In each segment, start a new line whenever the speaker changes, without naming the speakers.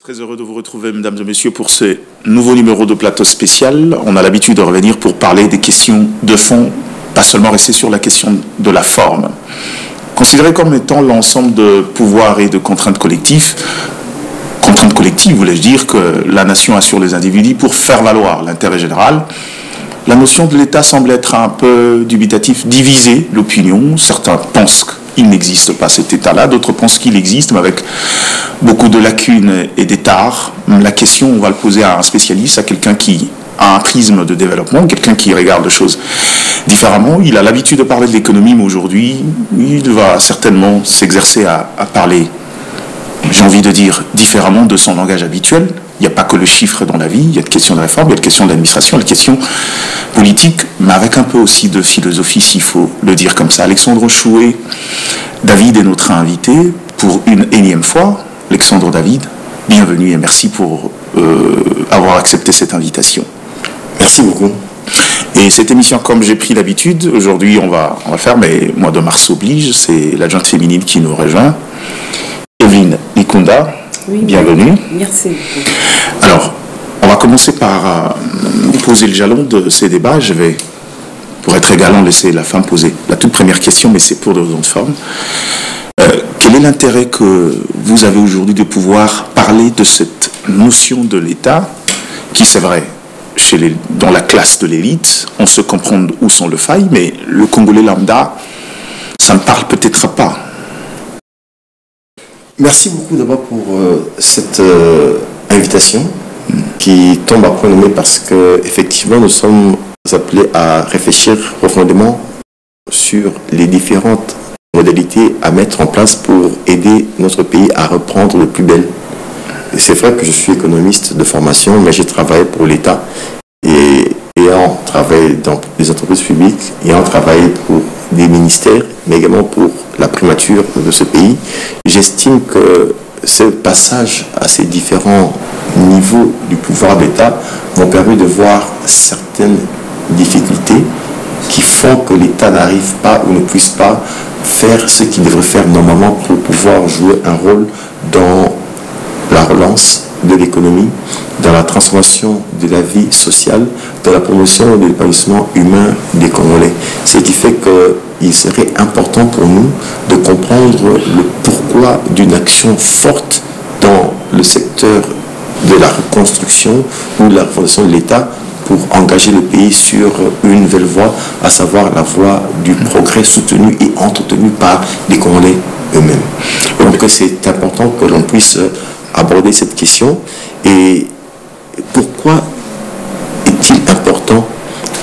Très heureux de vous retrouver, mesdames et messieurs, pour ce nouveau numéro de plateau spécial. On a l'habitude de revenir pour parler des questions de fond, pas seulement rester sur la question de la forme. Considéré comme étant l'ensemble de pouvoirs et de contraintes collectives voulais-je dire, que la nation a sur les individus pour faire valoir l'intérêt général. La notion de l'État semble être un peu dubitatif, diviser l'opinion. Certains pensent qu'il n'existe pas cet État-là, d'autres pensent qu'il existe, mais avec beaucoup de lacunes et d'étards. La question, on va le poser à un spécialiste, à quelqu'un qui a un prisme de développement, quelqu'un qui regarde les choses différemment. Il a l'habitude de parler de l'économie, mais aujourd'hui, il va certainement s'exercer à parler, j'ai envie de dire, différemment de son langage habituel. Il n'y a pas que le chiffre dans la vie, il y a des questions de réforme, il y a des questions d'administration, il y a des questions politiques, mais avec un peu aussi de philosophie, s'il faut le dire comme ça. Alexandre Chouet, David est notre invité pour une énième fois. Alexandre David, bienvenue et merci pour avoir accepté cette invitation.
Merci beaucoup.
Et cette émission, comme j'ai pris l'habitude, aujourd'hui on va faire, mais mois de mars oblige, c'est l'adjointe féminine qui nous rejoint, Evelyne Likunda.
Oui,
bienvenue.
Merci beaucoup.
Alors, on va commencer par poser le jalon de ces débats. Je vais, pour être galant, laisser la femme poser la toute première question, mais c'est pour de raisons de forme. Quel est l'intérêt que vous avez aujourd'hui de pouvoir parler de cette notion de l'État, qui, c'est vrai, dans la classe de l'élite, on se comprend où sont les failles, mais le Congolais lambda, ça ne parle peut-être pas.
Merci beaucoup d'abord pour cette invitation qui tombe à point nommé parce qu'effectivement nous sommes appelés à réfléchir profondément sur les différentes modalités à mettre en place pour aider notre pays à reprendre le plus belle. Et c'est vrai que je suis économiste de formation, mais j'ai travaillé pour l'État et ayant travaillé dans les entreprises publiques, ayant travaillé pour des ministères, mais également pour la primature de ce pays, j'estime que ce passage à ces différents niveaux du pouvoir d'État m'ont permis de voir certaines difficultés qui font que l'État n'arrive pas ou ne puisse pas faire ce qu'il devrait faire normalement pour pouvoir jouer un rôle dans la relance de l'économie, dans la transformation de la vie sociale, dans la promotion de l'épanouissement humain des Congolais. Ce qui fait qu'il serait important pour nous de comprendre le pourquoi d'une action forte dans le secteur de la reconstruction ou de la refondation de l'État pour engager le pays sur une nouvelle voie, à savoir la voie du progrès soutenu et entretenu par les Congolais eux-mêmes. Donc c'est important que l'on puisse aborder cette question. Et pourquoi est-il important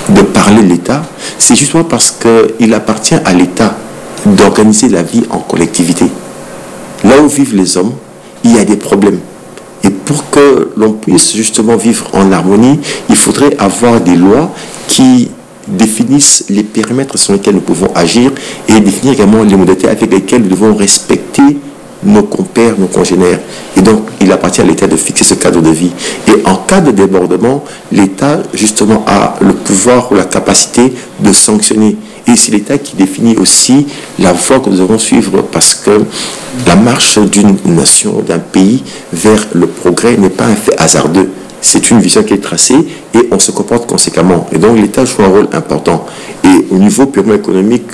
de parler de l'État? C'est justement parce qu'il appartient à l'État d'organiser la vie en collectivité. Là où vivent les hommes, il y a des problèmes. Et pour que l'on puisse justement vivre en harmonie, il faudrait avoir des lois qui définissent les périmètres sur lesquels nous pouvons agir et définir également les modalités avec lesquelles nous devons respecter nos compères, nos congénères. Et donc, il appartient à l'État de fixer ce cadre de vie. Et en cas de débordement, l'État, justement, a le pouvoir ou la capacité de sanctionner. Et c'est l'État qui définit aussi la voie que nous devons suivre, parce que la marche d'une nation, d'un pays vers le progrès n'est pas un fait hasardeux. C'est une vision qui est tracée et on se comporte conséquemment. Et donc, l'État joue un rôle important. Et au niveau purement économique,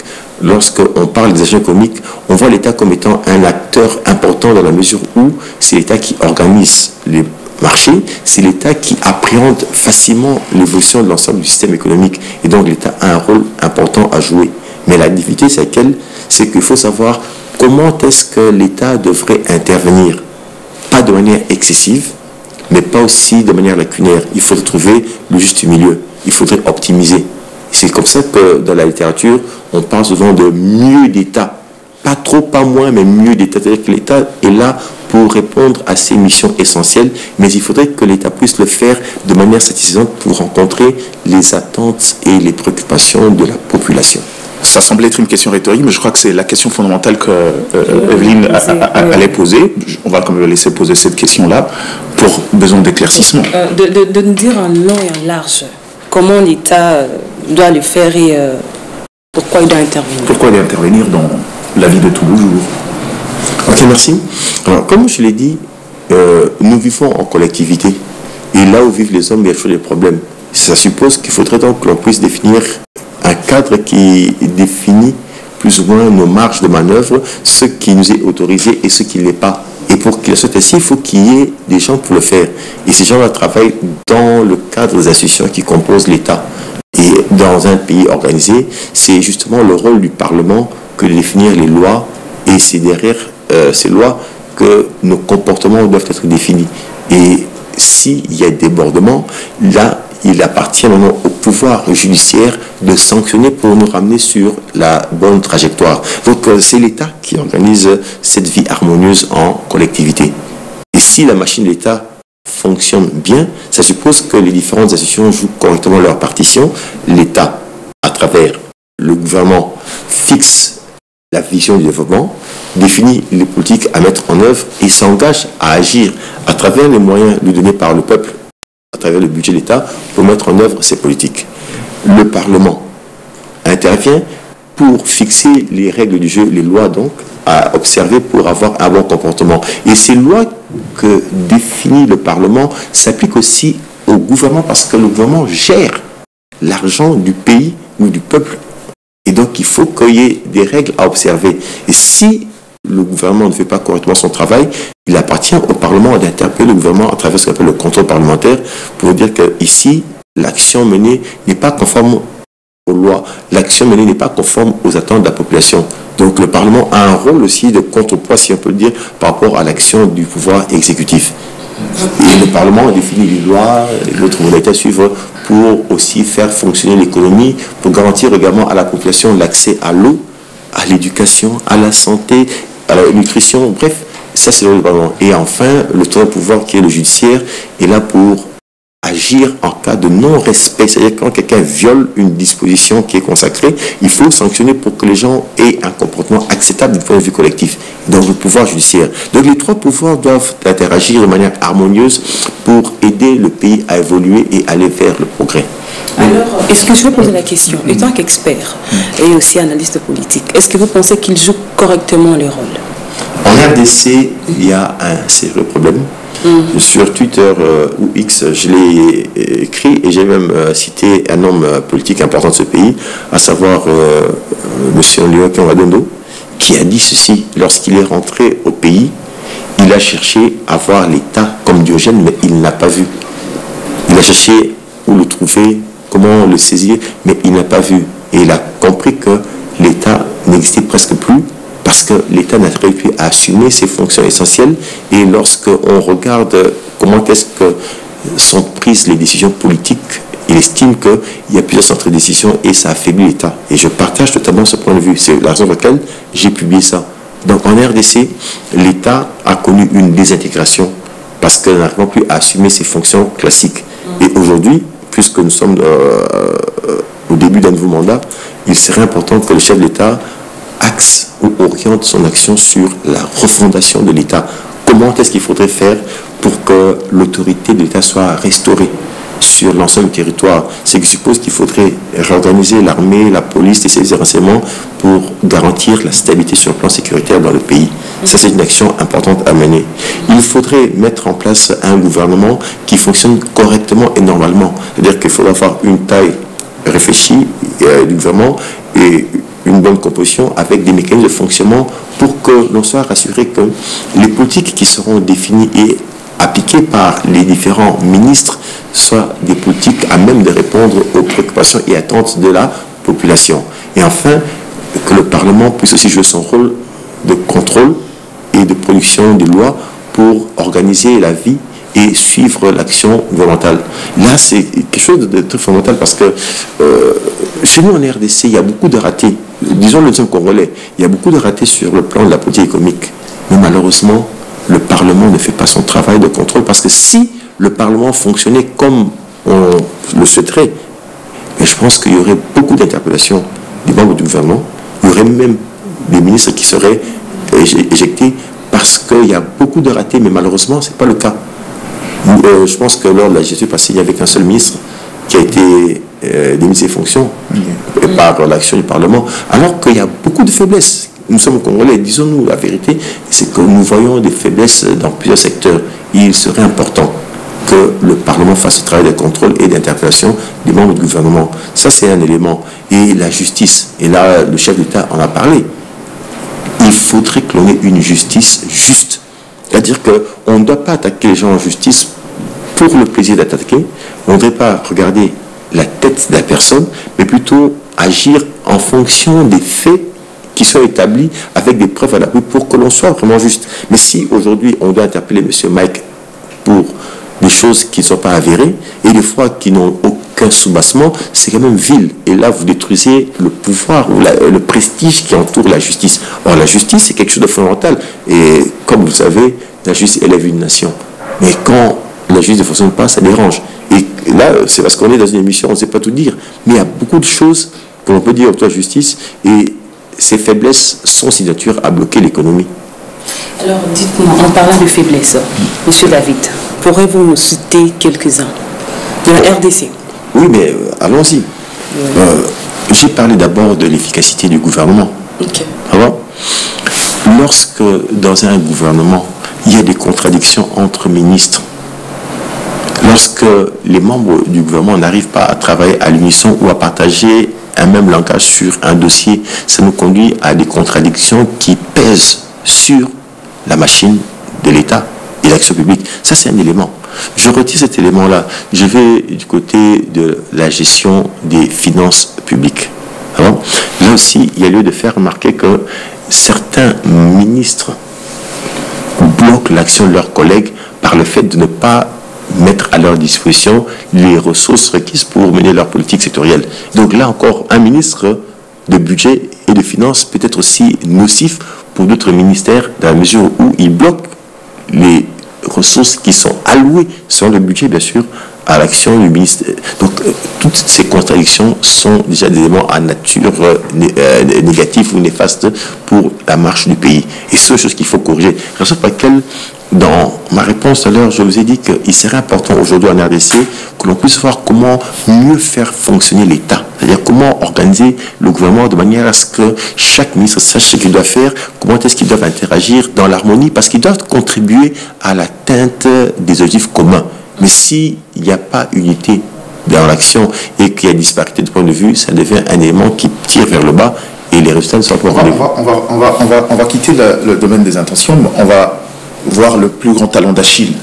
lorsqu'on parle des agents économiques, on voit l'État comme étant un acteur important dans la mesure où c'est l'État qui organise les marchés, c'est l'État qui appréhende facilement l'évolution de l'ensemble du système économique. Et donc l'État a un rôle important à jouer. Mais la difficulté, c'est laquelle? C'est qu'il faut savoir comment est-ce que l'État devrait intervenir. Pas de manière excessive, mais pas aussi de manière lacunaire. Il faut trouver le juste milieu. Il faudrait optimiser. C'est comme ça que dans la littérature, on parle souvent de mieux d'État. Pas trop, pas moins, mais mieux d'État. C'est-à-dire que l'État est là pour répondre à ses missions essentielles, mais il faudrait que l'État puisse le faire de manière satisfaisante pour rencontrer les attentes et les préoccupations de la population.
Ça semble être une question rhétorique, mais je crois que c'est la question fondamentale que Evelyne allait poser. On va quand même laisser poser cette question-là pour besoin d'éclaircissement.
De nous dire en long et en large comment l'État doit le faire et pourquoi il doit intervenir.
Pourquoi il doit intervenir dans la vie de tous les jours.
Ok, merci. Alors, comme je l'ai dit, nous vivons en collectivité. Et là où vivent les hommes, il y a toujours des problèmes. Ça suppose qu'il faudrait donc que l'on puisse définir un cadre qui définit plus ou moins nos marges de manœuvre, ce qui nous est autorisé et ce qui ne l'est pas. Et pour qu'il soit ainsi, il faut qu'il y ait des gens pour le faire. Et ces gens-là travaillent dans le cadre des institutions qui composent l'État. Et dans un pays organisé, c'est justement le rôle du Parlement que de définir les lois. Et c'est derrière ces lois que nos comportements doivent être définis. Et s'il y a débordement, là, il appartient maintenant au pouvoir judiciaire de sanctionner pour nous ramener sur la bonne trajectoire. Donc c'est l'État qui organise cette vie harmonieuse en collectivité. Et si la machine de l'État fonctionne bien, ça suppose que les différentes institutions jouent correctement leur partition. L'État, à travers le gouvernement, fixe la vision du développement, définit les politiques à mettre en œuvre et s'engage à agir à travers les moyens lui donnés par le peuple, à travers le budget de l'État, pour mettre en œuvre ces politiques. Le Parlement intervient pour fixer les règles du jeu, les lois donc, à observer pour avoir un bon comportement. Et ces lois que définit le Parlement s'appliquent aussi au gouvernement parce que le gouvernement gère l'argent du pays ou du peuple. Et donc il faut qu'il y ait des règles à observer. Et si le gouvernement ne fait pas correctement son travail, il appartient au Parlement d'interpeller le gouvernement à travers ce qu'on appelle le contrôle parlementaire pour dire qu'ici, l'action menée n'est pas conforme aux lois. L'action menée n'est pas conforme aux attentes de la population. Donc le Parlement a un rôle aussi de contrepoids, si on peut le dire, par rapport à l'action du pouvoir exécutif. Et le Parlement définit les lois, l'autre modalité à suivre pour aussi faire fonctionner l'économie, pour garantir également à la population l'accès à l'eau, à l'éducation, à la santé, à la nutrition, bref, ça c'est le Parlement. Et enfin, le troisième pouvoir qui est le judiciaire est là pour agir en cas de non-respect. C'est-à-dire quand quelqu'un viole une disposition qui est consacrée, il faut sanctionner pour que les gens aient un comportement acceptable du point de vue collectif. Donc le pouvoir judiciaire. Donc les trois pouvoirs doivent interagir de manière harmonieuse pour aider le pays à évoluer et aller vers le progrès.
Alors, est-ce que je vais poser la question, étant qu'expert et aussi analyste politique, est-ce que vous pensez qu'ils jouent correctement leur rôle?
En RDC, il y a un sérieux problème. Sur Twitter ou X, je l'ai écrit et j'ai même cité un homme politique important de ce pays, à savoir M. Léopold Wadondo, qui a dit ceci: lorsqu'il est rentré au pays, il a cherché à voir l'État comme Diogène, mais il n'a pas vu. Il a cherché où le trouver, comment le saisir, mais il n'a pas vu. Et il a compris que l'État n'existait presque plus, parce que l'État n'a pas pu assumer ses fonctions essentielles. Et lorsque on regarde comment est-ce que sont prises les décisions politiques, il estime qu'il y a plusieurs centres de décision et ça affaiblit l'État. Et je partage totalement ce point de vue. C'est la raison pour laquelle j'ai publié ça. Donc en RDC, l'État a connu une désintégration parce qu'elle n'a plus à assumer ses fonctions classiques. Et aujourd'hui, puisque nous sommes au début d'un nouveau mandat, il serait important que le chef de l'État axe ou oriente son action sur la refondation de l'État. Comment est-ce qu'il faudrait faire pour que l'autorité de l'État soit restaurée sur l'ensemble du territoire? C'est qui suppose qu'il faudrait réorganiser l'armée, la police, les services de renseignement pour garantir la stabilité sur le plan sécuritaire dans le pays. Ça, c'est une action importante à mener. Il faudrait mettre en place un gouvernement qui fonctionne correctement et normalement. C'est-à-dire qu'il faudra avoir une taille réfléchie du gouvernement et une bonne composition avec des mécanismes de fonctionnement pour que l'on soit rassuré que les politiques qui seront définies et appliquées par les différents ministres soient des politiques à même de répondre aux préoccupations et attentes de la population. Et enfin, que le Parlement puisse aussi jouer son rôle de contrôle et de production des lois pour organiser la vie et suivre l'action gouvernementale. Là, c'est quelque chose de très fondamental parce que chez nous en RDC, il y a beaucoup de ratés. Disons le deuxième Congolais, il y a beaucoup de ratés sur le plan de la politique économique. Mais malheureusement, le Parlement ne fait pas son travail de contrôle parce que si le Parlement fonctionnait comme on le souhaiterait, je pense qu'il y aurait beaucoup d'interpellations des membres du gouvernement. Il y aurait même des ministres qui seraient éjectés parce qu'il y a beaucoup de ratés, mais malheureusement, ce n'est pas le cas. Je pense que lors de la gestion passée, il n'y avait qu'un seul ministre qui a été démis de ses fonctions par l'action du Parlement, alors qu'il y a beaucoup de faiblesses. Nous sommes Congolais, disons-nous la vérité, c'est que nous voyons des faiblesses dans plusieurs secteurs. il serait important que le Parlement fasse le travail de contrôle et d'interpellation des membres du gouvernement. Ça, c'est un élément. Et la justice, et là, le chef d'État en a parlé. Il faudrait que l'on ait une justice juste. C'est-à-dire qu'on ne doit pas attaquer les gens en justice pour le plaisir d'attaquer. On ne devrait pas regarder la tête de la personne, mais plutôt agir en fonction des faits qui soient établis avec des preuves à l'appui pour que l'on soit vraiment juste. Mais si aujourd'hui on doit interpeller M. Mike pour des choses qui ne sont pas avérées et des fois qui n'ont aucun soubassement, c'est quand même vil. Et là, vous détruisez le pouvoir ou le prestige qui entoure la justice. Or, la justice, c'est quelque chose de fondamental. Et comme vous savez, la justice élève une nation. Mais quand la justice ne fonctionne pas, ça dérange. Et là, c'est parce qu'on est dans une émission, on ne sait pas tout dire. Mais il y a beaucoup de choses que l'on peut dire autour de la justice et ces faiblesses sont si nature à bloquer l'économie.
Alors, dites-moi, en parlant de faiblesses, M. David, pourrez-vous nous citer quelques-uns de la RDC?
Oui, mais allons-y. Oui. J'ai parlé d'abord de l'efficacité du gouvernement.
Ok.
Alors, lorsque dans un gouvernement, il y a des contradictions entre ministres, lorsque les membres du gouvernement n'arrivent pas à travailler à l'unisson ou à partager un même langage sur un dossier, ça nous conduit à des contradictions qui pèsent sur la machine de l'État et l'action publique. Ça, c'est un élément. Je retire cet élément-là. Je vais du côté de la gestion des finances publiques. Alors, là aussi, il y a lieu de faire remarquer que certains ministres bloquent l'action de leurs collègues par le fait de ne pas mettre à leur disposition les ressources requises pour mener leur politique sectorielle. Donc là encore, un ministre de budget et de finances peut être aussi nocif pour d'autres ministères dans la mesure où il bloque les ressources qui sont allouées selon le budget, bien sûr, à l'action du ministère. Donc, toutes ces contradictions sont déjà des éléments à nature négative ou néfaste pour la marche du pays. Et c'est une chose qu'il faut corriger. Raison pour laquelle, dans ma réponse tout à l'heure, je vous ai dit qu'il serait important aujourd'hui en RDC que l'on puisse voir comment mieux faire fonctionner l'État. C'est-à-dire comment organiser le gouvernement de manière à ce que chaque ministre sache ce qu'il doit faire, comment est-ce qu'ils doivent interagir dans l'harmonie, parce qu'ils doivent contribuer à l'atteinte des objectifs communs. Mais s'il n'y a pas unité dans l'action et qu'il y a disparité de point de vue, ça devient un élément qui tire vers le bas et les résultats ne sont pas rendus.
On va quitter le domaine des intentions, on va voir le plus grand talent d'Achille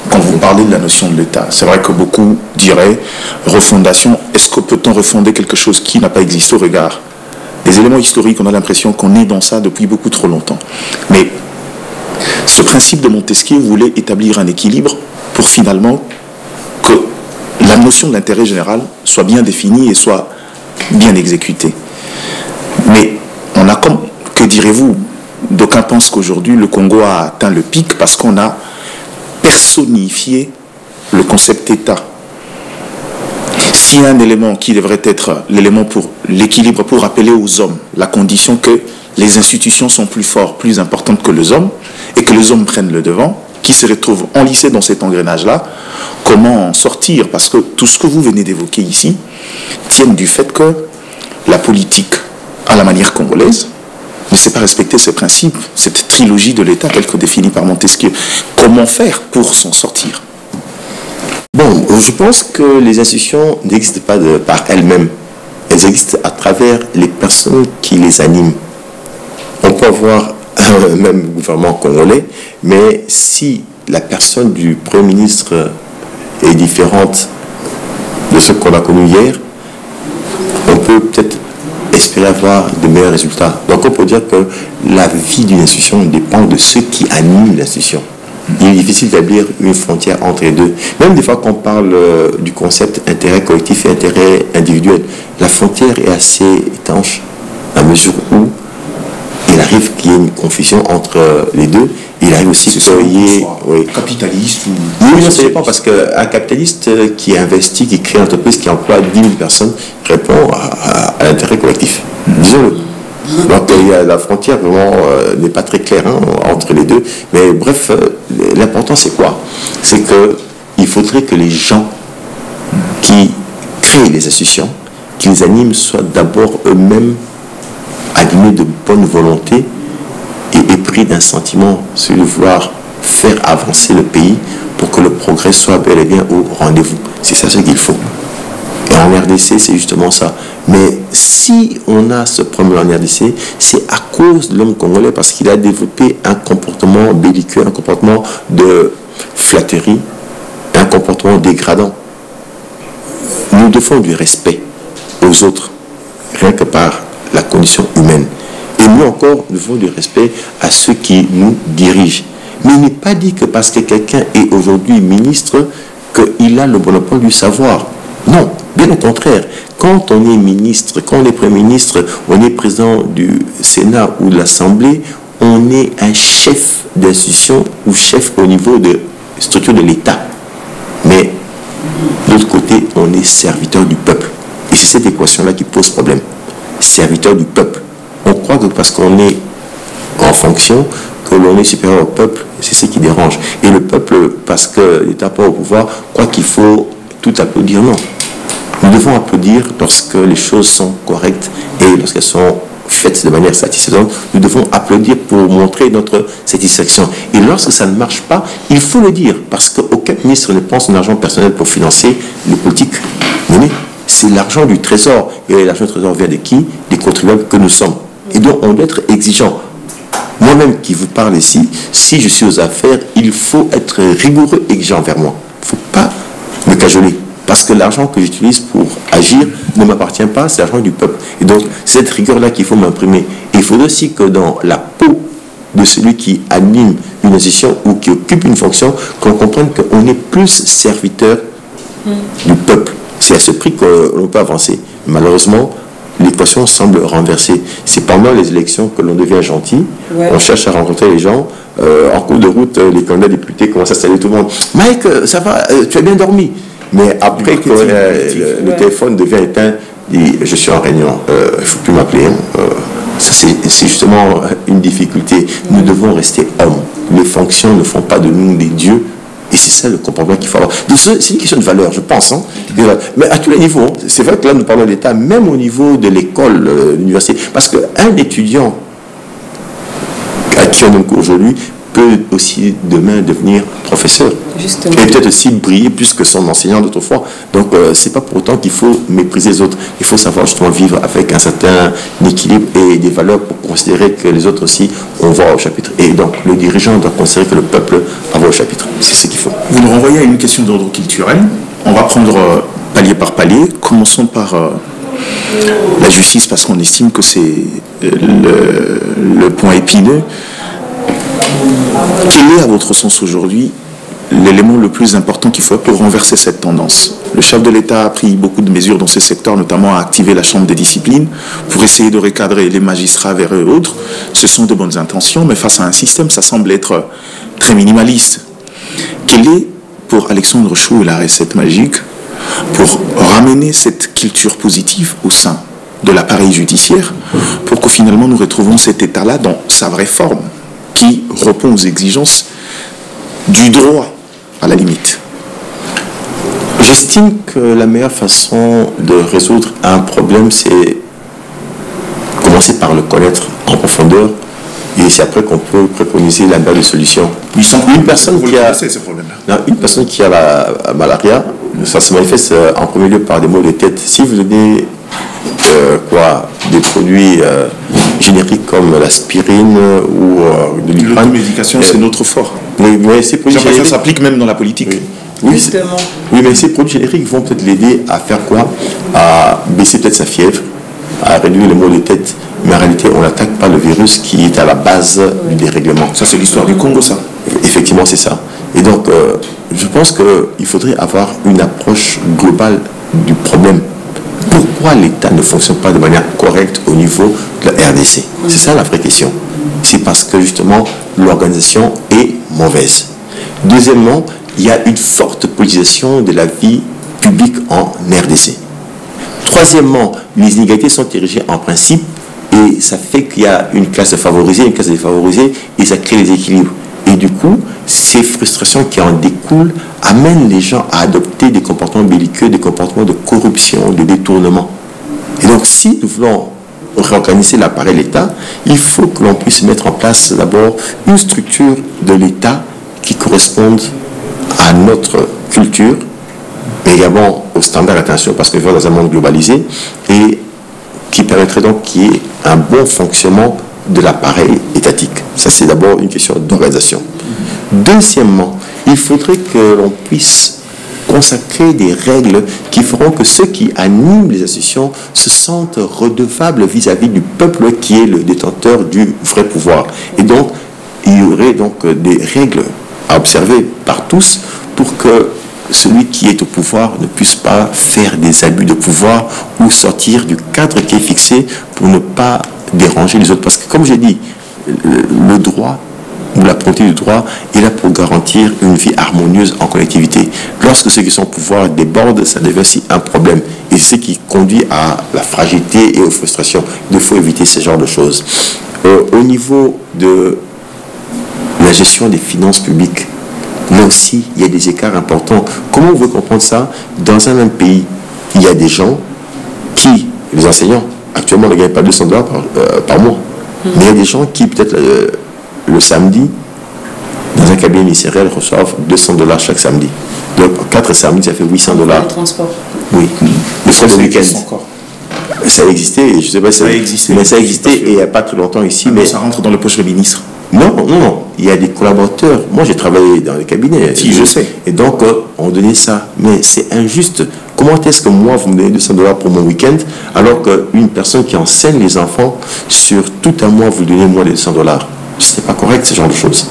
quand vous parlez de la notion de l'État. C'est vrai que beaucoup diraient refondation. Est-ce que peut-on refonder quelque chose qui n'a pas existé au regard des éléments historiques? On a l'impression qu'on est dans ça depuis beaucoup trop longtemps. Mais ce principe de Montesquieu voulait établir un équilibre pour finalement que la notion de l'intérêt général soit bien définie et soit bien exécutée. Mais on a comme, que direz-vous, d'aucuns pensent qu'aujourd'hui le Congo a atteint le pic parce qu'on a personnifié le concept État. S'il y a un élément qui devrait être l'élément pour l'équilibre, pour rappeler aux hommes la condition que les institutions sont plus fortes, plus importantes que les hommes, et que les hommes prennent le devant, qui se retrouvent enlissés dans cet engrenage-là, comment en sortir? Parce que tout ce que vous venez d'évoquer ici tient du fait que la politique, à la manière congolaise, ne sait pas respecter ce principe, cette trilogie de l'État telle que définie par Montesquieu. Comment faire pour s'en sortir?
Bon, je pense que les institutions n'existent pas par elles-mêmes. Elles existent à travers les personnes qui les animent. On peut avoir un même gouvernement congolais, mais si la personne du Premier ministre est différente de ce qu'on a connu hier, on peut peut-être espérer avoir de meilleurs résultats. Donc on peut dire que la vie d'une institution dépend de ceux qui animent l'institution. Il est difficile d'établir une frontière entre les deux. Même des fois qu'on parle du concept intérêt collectif et intérêt individuel, la frontière est assez étanche à mesure où il arrive qu'il y ait une confusion entre les deux. Il arrive aussi qu'il y ait...
Oui. Capitaliste ou...
Oui, ça dépend, parce qu'un capitaliste qui investit, qui crée une entreprise, qui emploie 10 000 personnes, répond à l'intérêt collectif. Disons-le. Donc la frontière vraiment n'est pas très claire entre les deux. Mais bref, l'important c'est quoi? C'est qu'il faudrait que les gens qui créent les institutions, qui les animent, soient d'abord eux-mêmes animés de bonne volonté et épris d'un sentiment, celui de vouloir faire avancer le pays pour que le progrès soit bel et bien au rendez-vous. C'est ça ce qu'il faut. Et en RDC, c'est justement ça. Mais si on a ce problème en RDC, c'est à cause de l'homme congolais, parce qu'il a développé un comportement belliqueux, un comportement de flatterie, un comportement dégradant. Nous devons du respect aux autres, rien que par la condition humaine. Et nous encore, nous devons du respect à ceux qui nous dirigent. Mais il n'est pas dit que parce que quelqu'un est aujourd'hui ministre, qu'il a le monopole du savoir. Non, bien au contraire. Quand on est ministre, quand on est Premier ministre, on est président du Sénat ou de l'Assemblée, on est un chef d'institution ou chef au niveau de structure de l'État. Mais de l'autre côté, on est serviteur du peuple. Et c'est cette équation-là qui pose problème. Serviteur du peuple. On croit que parce qu'on est en fonction, que l'on est supérieur au peuple, c'est ce qui dérange. Et le peuple, parce que l'État n'a pas au pouvoir, croit qu'il faut tout applaudir. Non. Nous devons applaudir lorsque les choses sont correctes et lorsqu'elles sont faites de manière satisfaisante. Nous devons applaudir pour montrer notre satisfaction. Et lorsque ça ne marche pas, il faut le dire, parce qu'aucun ministre ne pense son argent personnel pour financer les politiques menées. C'est l'argent du trésor. Et l'argent du trésor vient de qui? Des contribuables que nous sommes. Et donc, on doit être exigeant. Moi-même qui vous parle ici, si je suis aux affaires, il faut être rigoureux et exigeant envers moi. Il ne faut pas me cajoler. Parce que l'argent que j'utilise pour agir ne m'appartient pas, c'est l'argent du peuple. Et donc, c'est cette rigueur-là qu'il faut m'imprimer. Et il faut aussi que dans la peau de celui qui anime une institution ou qui occupe une fonction, qu'on comprenne qu'on est plus serviteur du peuple. C'est à ce prix que l'on peut avancer. Malheureusement, l'équation semble renversée. C'est pendant les élections que l'on devient gentil. Ouais. On cherche à rencontrer les gens. En cours de route, les candidats députés commencent à saluer tout le monde. « Mike, ça va, tu as bien dormi ?» Mais après que le téléphone devient éteint, dit « Je suis en réunion, il ne faut plus m'appeler. » Ça, c'est justement une difficulté. Nous devons rester hommes. Les fonctions ne font pas de nous des dieux. Et c'est ça le comportement qu'il faut avoir. C'est une question de valeur, je pense. Hein. Mais à tous les niveaux, c'est vrai que là, nous parlons de l'État, même au niveau de l'école, de l'université. Parce qu'un étudiant à qui on donne cours aujourd'hui peut aussi demain devenir professeur. Justement. Et peut-être aussi briller plus que son enseignant d'autrefois. Donc, c'est pas pour autant qu'il faut mépriser les autres. Il faut savoir justement vivre avec un certain équilibre et des valeurs pour considérer que les autres aussi ont voix au chapitre. Et donc, le dirigeant doit considérer que le peuple a voix au chapitre. C'est ce qu'il faut.
Vous nous renvoyez à une question d'ordre culturel. On va prendre palier par palier. Commençons par la justice, parce qu'on estime que c'est le point épineux. Quel est, à votre sens aujourd'hui, l'élément le plus important qu'il faut pour renverser cette tendance? Le chef de l'État a pris beaucoup de mesures dans ce secteur, notamment à activer la chambre des disciplines pour essayer de recadrer les magistrats vers eux autres. Ce sont de bonnes intentions, mais face à un système, ça semble être très minimaliste. Quelle est, pour Alexandre Chou, la recette magique pour ramener cette culture positive au sein de l'appareil judiciaire pour que finalement nous retrouvons cet État-là dans sa vraie forme, qui répond aux exigences du droit, à la limite?
J'estime que la meilleure façon de résoudre un problème, c'est commencer par le connaître en profondeur, et c'est après qu'on peut préconiser la meilleure solution. Une personne qui a la malaria, ça se manifeste en premier lieu par des maux de tête. Si vous donnez des produits génériques comme l'aspirine ou de l'iprane.
L'automédication, c'est notre fort.
Mais ces produits génériques,
ça s'applique même dans la politique.
Oui, mais ces produits génériques vont peut-être l'aider à faire quoi? À baisser peut-être sa fièvre, à réduire les maux de tête. Mais en réalité, on n'attaque pas le virus qui est à la base du dérèglement.
Ça, c'est l'histoire du Congo, ça.
Effectivement, c'est ça. Et donc, je pense qu'il faudrait avoir une approche globale du problème. Pourquoi l'État ne fonctionne pas de manière correcte au niveau de la RDC? C'est ça la vraie question. C'est parce que justement l'organisation est mauvaise. Deuxièmement, il y a une forte politisation de la vie publique en RDC. Troisièmement, les inégalités sont érigées en principe et ça fait qu'il y a une classe favorisée, une classe défavorisée et ça crée des équilibres. Et du coup, ces frustrations qui en découlent amènent les gens à adopter des comportements belliqueux, des comportements de corruption, de détournement. Et donc, si nous voulons réorganiser l'appareil de l'État, il faut que l'on puisse mettre en place d'abord une structure de l'État qui correspondent à notre culture, mais également aux standards internationaux, parce que nous vivons dans un monde globalisé, et qui permettrait donc qu'il y ait un bon fonctionnement de l'appareil étatique. Ça, c'est d'abord une question d'organisation. Deuxièmement, il faudrait que l'on puisse consacrer des règles qui feront que ceux qui animent les associations se sentent redevables vis-à-vis du peuple qui est le détenteur du vrai pouvoir. Et donc, il y aurait donc des règles à observer par tous pour que celui qui est au pouvoir ne puisse pas faire des abus de pouvoir ou sortir du cadre qui est fixé pour ne pas déranger les autres. Parce que, comme j'ai dit, le droit ou la politique du droit est là pour garantir une vie harmonieuse en collectivité. Lorsque ceux qui sont au pouvoir débordent, ça devient aussi un problème. Et c'est ce qui conduit à la fragilité et aux frustrations. Il faut éviter ce genre de choses. Au niveau de la gestion des finances publiques, là aussi, il y a des écarts importants. Comment on veut comprendre ça? Dans un même pays, il y a des gens qui, les enseignants, actuellement ne gagnent pas $200 par mois. Mais il y a des gens qui, peut-être le samedi, dans un cabinet ministériel, reçoivent $200 chaque samedi. Donc, 4 samedis, ça fait $800.
Le transport.
Oui. Le frais de week-end. Ça a existé, je ne sais pas si ça a existé, mais ça a existé et il n'y a pas très longtemps ici. Mais
ça rentre dans le poche du ministre.
Non, il y a des collaborateurs. Moi, j'ai travaillé dans les cabinets.
Si, je sais.
Et donc, on donnait ça. Mais c'est injuste. Comment est-ce que moi, vous me donnez $200 pour mon week-end, alors qu'une personne qui enseigne les enfants, sur tout un mois, vous donnez moins de $200? Ce n'est pas correct, ce genre de choses.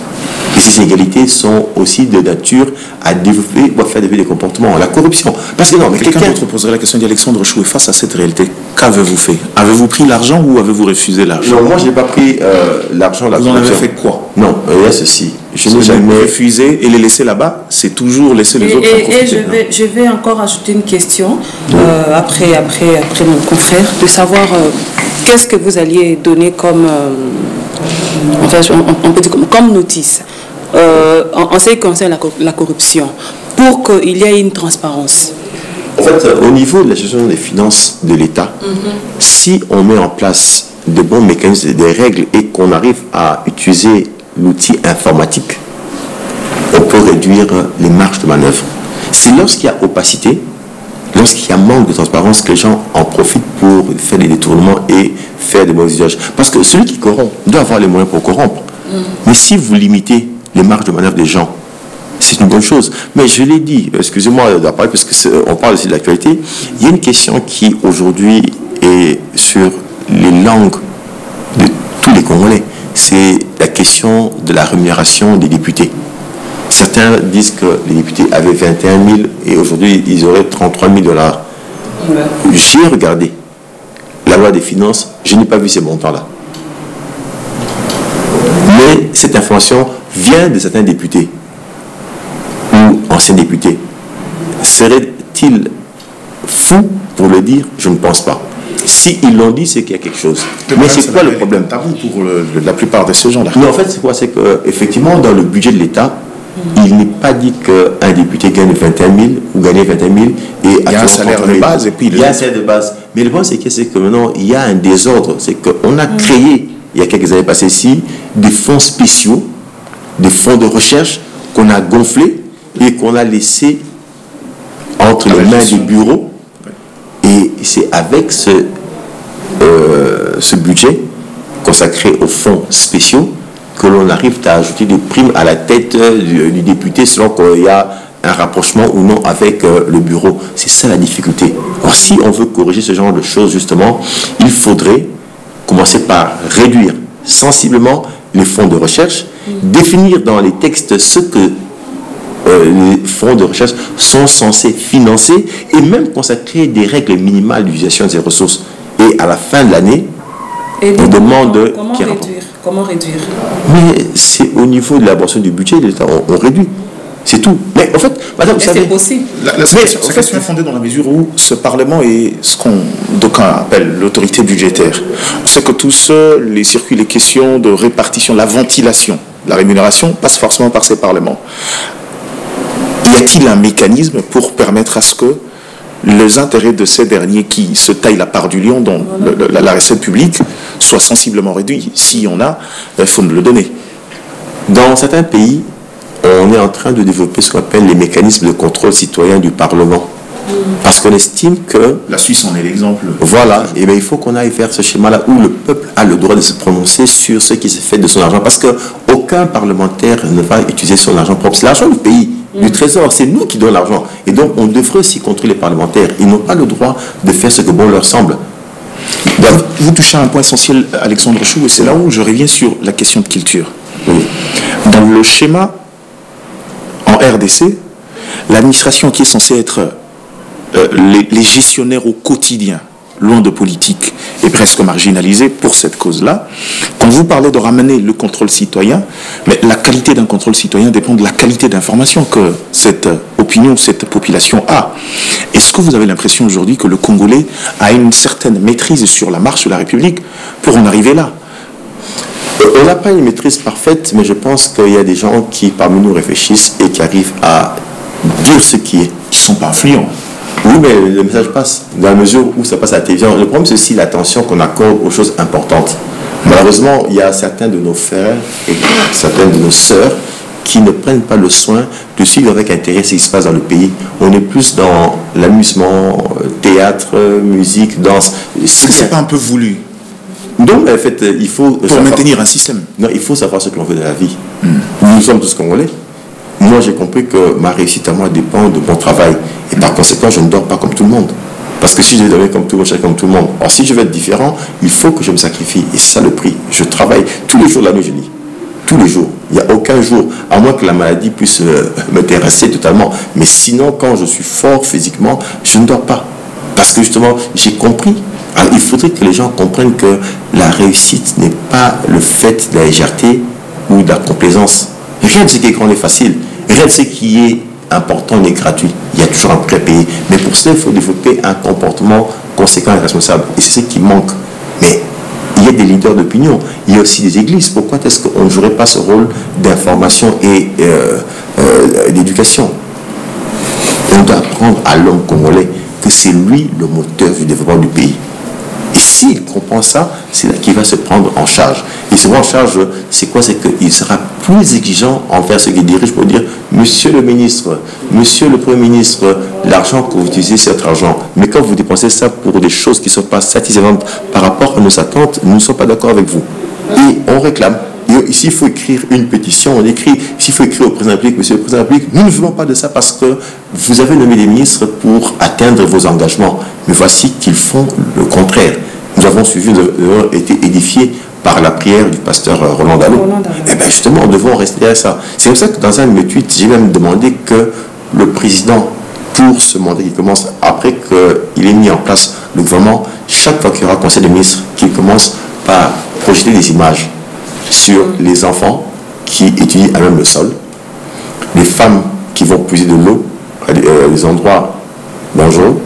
Et ces inégalités sont aussi de nature à développer ou à faire développer des comportements. La corruption. Parce que non, mais
quelqu'un d'autre poserait la question d'Alexandre Choué face à cette réalité. Qu'avez-vous fait? Avez-vous pris l'argent ou avez-vous refusé l'argent?
Non, moi, je n'ai pas pris l'argent.
Vous en avez fait quoi?
Non, il y a ceci. Je n'ai jamais
refusé et les laisser là-bas, c'est toujours laisser les autres.
Et je vais encore ajouter une question après mon confrère, de savoir qu'est-ce que vous alliez donner comme, on peut dire comme notice en ce qui concerne la corruption, pour qu'il y ait une transparence.
En fait, au niveau de la gestion des finances de l'État, si on met en place de bons mécanismes, des règles et qu'on arrive à utiliser l'outil informatique, on peut réduire les marges de manœuvre. C'est lorsqu'il y a opacité, lorsqu'il y a manque de transparence que les gens en profitent pour faire des détournements et faire des mauvais usages. Parce que celui qui corrompt doit avoir les moyens pour corrompre. Mais si vous limitez les marges de manœuvre des gens, c'est une bonne chose. Mais je l'ai dit, excusez-moi d'en parler, parce qu'on parle aussi de l'actualité, il y a une question qui aujourd'hui est sur les langues de tous les Congolais. C'est la question de la rémunération des députés. Certains disent que les députés avaient 21 000 et aujourd'hui ils auraient 33 000 $. J'ai regardé la loi des finances, je n'ai pas vu ces montants-là. Mais cette information vient de certains députés ou anciens députés. Serait-il fou pour le dire? Je ne pense pas. Si ils l'ont dit, c'est qu'il y a quelque chose. Mais c'est quoi le problème?
Tabou pour la plupart de ces gens-là.
Mais en fait, c'est quoi? C'est qu'effectivement, dans le budget de l'État, il n'est pas dit qu'un député gagne 21 000 ou gagne 21 000 et
il y a un salaire de base et puis
il y a un salaire de base. Mais le point, c'est que maintenant, il y a un désordre. C'est qu'on a créé, il y a quelques années passées ici, des fonds spéciaux, des fonds de recherche qu'on a gonflés et qu'on a laissés entre les mains des bureaux. Et c'est avec ce budget consacré aux fonds spéciaux que l'on arrive à ajouter des primes à la tête du député selon qu'il y a un rapprochement ou non avec le bureau. C'est ça la difficulté. Alors si on veut corriger ce genre de choses, justement, il faudrait commencer par réduire sensiblement les fonds de recherche, définir dans les textes ce que les fonds de recherche sont censés financer et même consacrer des règles minimales d'utilisation de ces ressources. Et à la fin de l'année, on demande...
Comment réduire?
Mais c'est au niveau de l'élaboration du budget de l'État, on réduit. C'est tout. Mais en fait, madame, vous savez...
C'est possible.
Cette question est fondée dans la mesure où ce Parlement est ce qu'on d'aucuns appellent l'autorité budgétaire. On sait que tous les circuits, les questions de répartition, la ventilation, la rémunération passe forcément par ces parlements. Y a-t-il un mécanisme pour permettre à ce que les intérêts de ces derniers qui se taillent la part du lion dans la recette publique soient sensiblement réduits? S'il y en a, il faut nous le donner.
Dans certains pays, on est en train de développer ce qu'on appelle les mécanismes de contrôle citoyen du Parlement. Parce qu'on estime que...
La Suisse en est l'exemple.
Voilà, et bien il faut qu'on aille vers ce schéma-là où le peuple a le droit de se prononcer sur ce qui se fait de son argent. Parce qu'aucun parlementaire ne va utiliser son argent propre. C'est l'argent du pays, du trésor. C'est nous qui donnons l'argent. Et donc on devrait aussi contrôler les parlementaires. Ils n'ont pas le droit de faire ce que bon leur semble.
Donc, vous touchez à un point essentiel, Alexandre Chou, et c'est là où je reviens sur la question de culture.
Oui.
Dans le schéma en RDC, l'administration qui est censée être les gestionnaires au quotidien, loin de politique, est presque marginalisée pour cette cause-là. Quand vous parlez de ramener le contrôle citoyen, mais la qualité d'un contrôle citoyen dépend de la qualité d'information que cette opinion, cette population a. Est-ce que vous avez l'impression aujourd'hui que le Congolais a une certaine maîtrise sur la marche de la République pour en arriver là?
On n'a pas une maîtrise parfaite, mais je pense qu'il y a des gens qui, parmi nous, réfléchissent et qui arrivent à dire ce qui est.
Qui ne sont pas influents.
Oui, mais le message passe, dans la mesure où ça passe à la télévision. Le problème, c'est aussi l'attention qu'on accorde aux choses importantes. Malheureusement, il y a certains de nos frères et certaines de nos sœurs qui ne prennent pas le soin de suivre avec intérêt ce qui se passe dans le pays. On est plus dans l'amusement, théâtre, musique, danse.
Est-ce que ce n'est pas un peu voulu?
Non, mais en fait, il faut...
Pour maintenir un système.
Non, il faut savoir ce que l'on veut de la vie. Nous sommes tous Congolais. Moi, j'ai compris que ma réussite à moi dépend de mon travail. Et par conséquent, je ne dors pas comme tout le monde. Parce que si je devais comme tout le monde, je serais comme tout le monde. Or, si je veux être différent, il faut que je me sacrifie. Et c'est ça le prix. Je travaille tous les jours de la nuit, je lis. Tous les jours. Il n'y a aucun jour, à moins que la maladie puisse me terrasser totalement. Mais sinon, quand je suis fort physiquement, je ne dors pas. Parce que justement, j'ai compris. Alors, il faudrait que les gens comprennent que la réussite n'est pas le fait de la légèreté ou de la complaisance. Rien de ce qui est grand n'est facile. Rien de ce qui est important n'est gratuit. Il y a toujours un prix à payer. Mais pour cela, il faut développer un comportement conséquent et responsable. Et c'est ce qui manque. Mais il y a des leaders d'opinion. Il y a aussi des églises. Pourquoi est-ce qu'on ne jouerait pas ce rôle d'information et d'éducation? On doit apprendre à l'homme congolais que c'est lui le moteur du développement du pays. Et s'il comprend ça, c'est là qu'il va se prendre en charge. Et se prendre en charge, c'est quoi? C'est qu'il sera plus exigeant envers ceux qui dirigent pour dire « Monsieur le ministre, Monsieur le Premier ministre, l'argent que vous utilisez, c'est votre argent. Mais quand vous dépensez ça pour des choses qui ne sont pas satisfaisantes par rapport à nos attentes, nous ne sommes pas d'accord avec vous. » Et on réclame. Et ici, il faut écrire une pétition. On écrit, s'il faut écrire au président de la République, Monsieur le président de la République, nous ne voulons pas de ça parce que vous avez nommé des ministres pour atteindre vos engagements. Mais voici qu'ils font le contraire. Nous avons suivi, nous avons été édifiés par la prière du pasteur Roland Dallot. Et bien justement, nous devons rester à ça. C'est comme ça que dans un de mes tweets, j'ai même demandé que le président, pour ce mandat qui commence, après qu'il ait mis en place le gouvernement, chaque fois qu'il y aura un conseil de ministres, qu'il commence par projeter des images sur les enfants qui étudient à même le sol, les femmes qui vont puiser de l'eau à des endroits dangereux,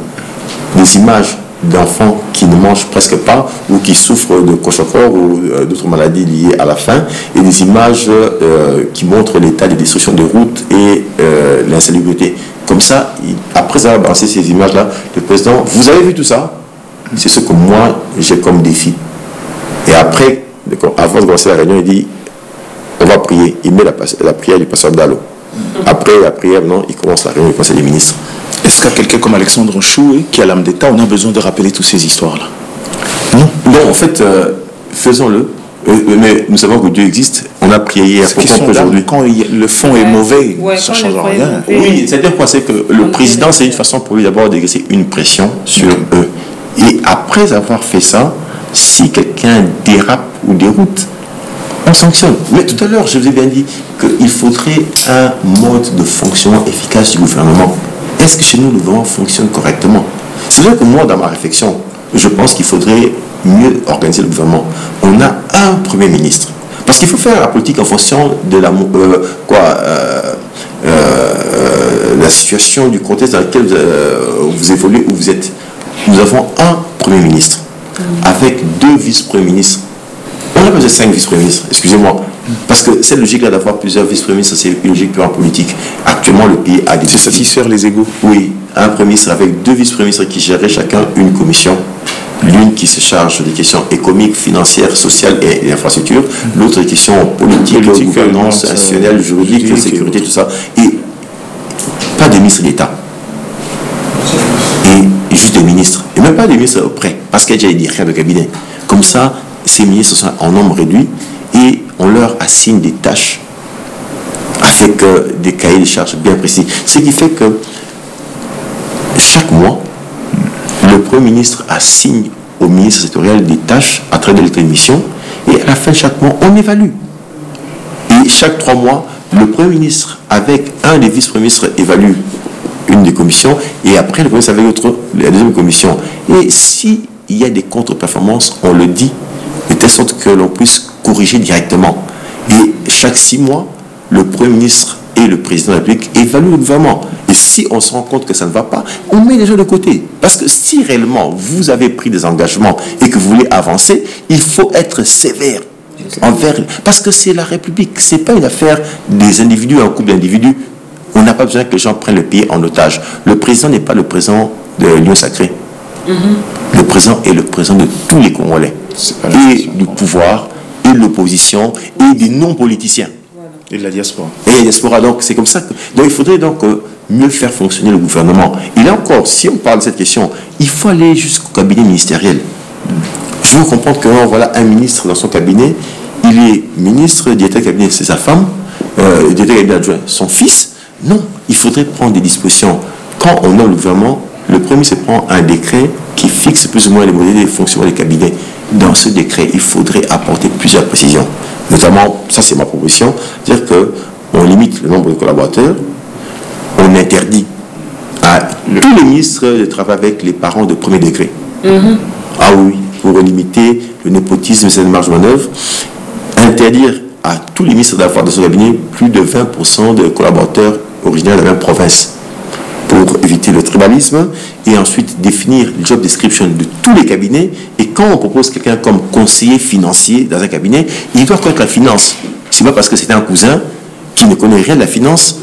des images d'enfants qui ne mangent presque pas ou qui souffrent de kwashiorkor ou d'autres maladies liées à la faim, et des images qui montrent l'état de destruction de routes et l'insalubrité. Comme ça, après avoir balancé ces images-là, le président, vous avez vu tout ça? C'est ce que moi j'ai comme défi. Et après, avant de commencer la réunion, il dit on va prier. Il met la prière du pasteur Dallot. Après la prière, non, il commence la réunion du conseil des ministres.
Est-ce qu'à quelqu'un comme Alexandre Choué, qui a l'âme d'État, on a besoin de rappeler toutes ces histoires-là?
Non, en fait, faisons-le. Mais nous savons que Dieu existe. On a prié hier.
Quand le fond est mauvais, ça ne change rien.
Oui, c'est-à-dire quoi? C'est que le président, c'est une façon pour lui d'abord d'exercer une pression sur eux. Et après avoir fait ça, si quelqu'un dérape ou déroute, on sanctionne. Mais tout à l'heure, je vous ai bien dit qu'il faudrait un mode de fonctionnement efficace du gouvernement. Est-ce que chez nous, le gouvernement fonctionne correctement? C'est vrai que moi, dans ma réflexion, je pense qu'il faudrait mieux organiser le gouvernement. On a un Premier ministre. Parce qu'il faut faire la politique en fonction de la situation, du contexte dans lequel vous évoluez, où vous êtes. Nous avons un Premier ministre avec 2 vice-premiers ministres. On a besoin de 5 vice-premiers ministres, excusez-moi. Parce que cette logique-là d'avoir plusieurs vice-premiers ministres, c'est une logique purement politique. Actuellement, le pays a des...
C'est satisfaire les égos.
Oui, un Premier ministre avec 2 vice-premiers ministres qui géreraient chacun une commission. L'une qui se charge des questions économiques, financières, sociales et infrastructures, l'autre des questions politiques, gouvernance, institutionnelle, juridique, sécurité, tout ça. Et pas de ministre d'État. Et juste des ministres. Et même pas des ministres auprès, parce qu'il y a déjà des directeurs de cabinet. Comme ça, ces ministres sont en nombre réduit et on leur assigne des tâches avec des cahiers de charges bien précis. Ce qui fait que chaque mois, le Premier ministre assigne au ministre sectoriel des tâches à travers de lettres de mission et à la fin de chaque mois, on évalue. Et chaque 3 mois, le Premier ministre, avec un des vice-premiers ministres, évalue une des commissions et après, le Premier ministre avec la deuxième commission. Et s'il y a des contre-performances, on le dit, de telle sorte que l'on puisse corriger directement. Et chaque 6 mois, le Premier ministre et le président de la République évaluent le gouvernement. Et si on se rend compte que ça ne va pas, on met les gens de côté. Parce que si réellement vous avez pris des engagements et que vous voulez avancer, il faut être sévère envers. Parce que c'est la République, ce n'est pas une affaire des individus, un couple d'individus. On n'a pas besoin que les gens prennent le pays en otage. Le président n'est pas le président de l'Union sacrée. Le président est le président de tous les Congolais. Et du pouvoir, et de l'opposition, et des non-politiciens.
Et de la diaspora.
Et la diaspora, donc c'est comme ça que... Donc il faudrait donc mieux faire fonctionner le gouvernement. Et là encore, si on parle de cette question, il faut aller jusqu'au cabinet ministériel. Je veux comprendre que voilà un ministre dans son cabinet, il est ministre, directeur de cabinet, c'est sa femme, directeur de cabinet adjoint, son fils. Non, il faudrait prendre des dispositions. Quand on nomme le gouvernement, le Premier ministre prend un décret qui fixe plus ou moins les modalités de fonctionnement des cabinets. Dans ce décret, il faudrait apporter plusieurs précisions. Notamment, ça c'est ma proposition, dire qu'on limite le nombre de collaborateurs, on interdit à tous les ministres de travailler avec les parents de premier degré. Ah oui, pour limiter le népotisme et cette marge de manœuvre, interdire à tous les ministres d'avoir dans son cabinet plus de 20% de collaborateurs originaires de la même province pour éviter le tribalisme et ensuite définir le job description de tous les cabinets. Et quand on propose quelqu'un comme conseiller financier dans un cabinet, il doit connaître la finance. C'est pas parce que c'est un cousin qui ne connaît rien de la finance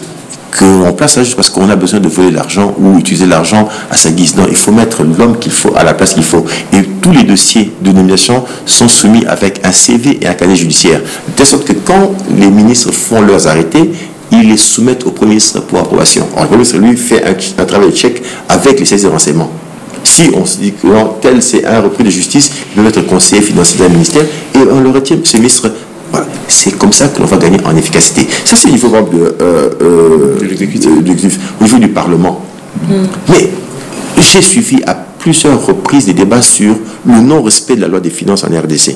qu'on place ça juste parce qu'on a besoin de voler l'argent ou utiliser l'argent à sa guise. Non, il faut mettre l'homme qu'il faut à la place qu'il faut. Et tous les dossiers de nomination sont soumis avec un CV et un casier judiciaire. De telle sorte que quand les ministres font leurs arrêtés, ils les soumettent au Premier ministre pour approbation. Alors, le Premier ministre, lui, fait un travail de check avec les services de renseignement. Si on se dit que non, tel c'est un repris de justice, il peut être conseiller financier d'un ministère et on le retient, ce ministre. Voilà. C'est comme ça que l'on va gagner en efficacité. Ça, c'est au niveau de l'exécutif, au niveau du Parlement. Mais j'ai suivi à plusieurs reprises des débats sur le non-respect de la loi des finances en RDC.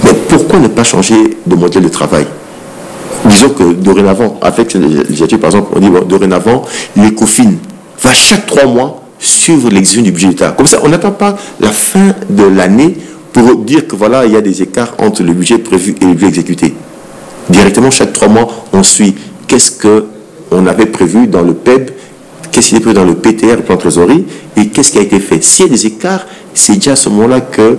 Mais pourquoi ne pas changer de modèle de travail? Disons que dorénavant, avec cette législature, par exemple, on dit bon, dorénavant, l'ECOFIN va chaque 3 mois suivre l'exécution du budget d'État. Comme ça, on n'attend pas la fin de l'année pour dire que voilà, il y a des écarts entre le budget prévu et le budget exécuté. Directement, chaque 3 mois, on suit qu'est-ce qu'on avait prévu dans le PEB, qu'est-ce qui est prévu dans le PTR, le plan de trésorerie, et qu'est-ce qui a été fait. S'il y a des écarts, c'est déjà à ce moment-là que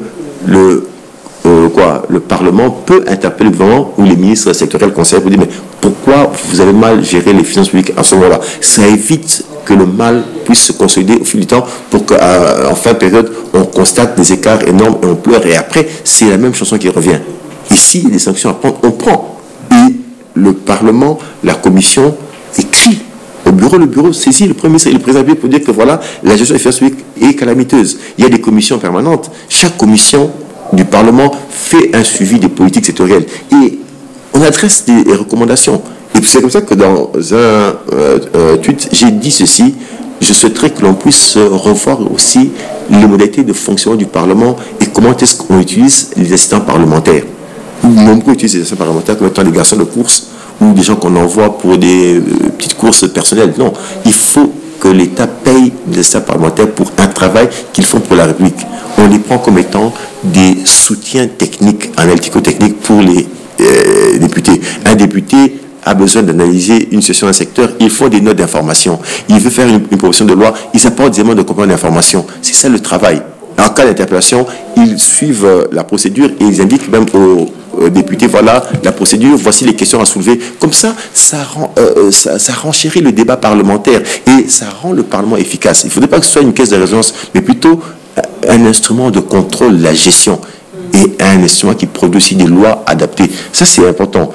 le Parlement peut interpeller le gouvernement ou les ministres sectoriels conseillers pour dire mais pourquoi vous avez mal géré les finances publiques à ce moment-là. Ça évite que le mal puisse se consolider au fil du temps pour qu'en fin de période, on constate des écarts énormes et on pleure. Et après, c'est la même chanson qui revient. Ici, il y a des sanctions à prendre, on prend. Et le Parlement, la Commission écrit au bureau, le bureau saisit le Premier ministre et le président pour dire que voilà, la gestion des finances publiques est calamiteuse. Il y a des commissions permanentes. Chaque commission du Parlement fait un suivi des politiques sectorielles. Et on adresse des recommandations. Et c'est comme ça que dans un tweet, j'ai dit ceci. Je souhaiterais que l'on puisse revoir aussi les modalités de fonctionnement du Parlement et comment est-ce qu'on utilise les assistants parlementaires. Nombreux utilisent les assistants parlementaires comme étant des garçons de course ou des gens qu'on envoie pour des petites courses personnelles. Non, il faut que l'État paye des assistants parlementaires pour un travail qu'ils font pour la République. On les prend comme étant des soutiens techniques, analytico-techniques pour les députés. Un député a besoin d'analyser une session d'un secteur, il faut des notes d'information. Il veut faire une proposition de loi, ils apportent des éléments de complément d'information. C'est ça le travail. En cas d'interpellation, ils suivent la procédure et ils indiquent même aux députés, voilà la procédure, voici les questions à soulever. Comme ça, ça renchérit le débat parlementaire et ça rend le Parlement efficace. Il ne faudrait pas que ce soit une caisse de résonance, mais plutôt un instrument de contrôle de la gestion et un instrument qui produit aussi des lois adaptées. Ça, c'est important.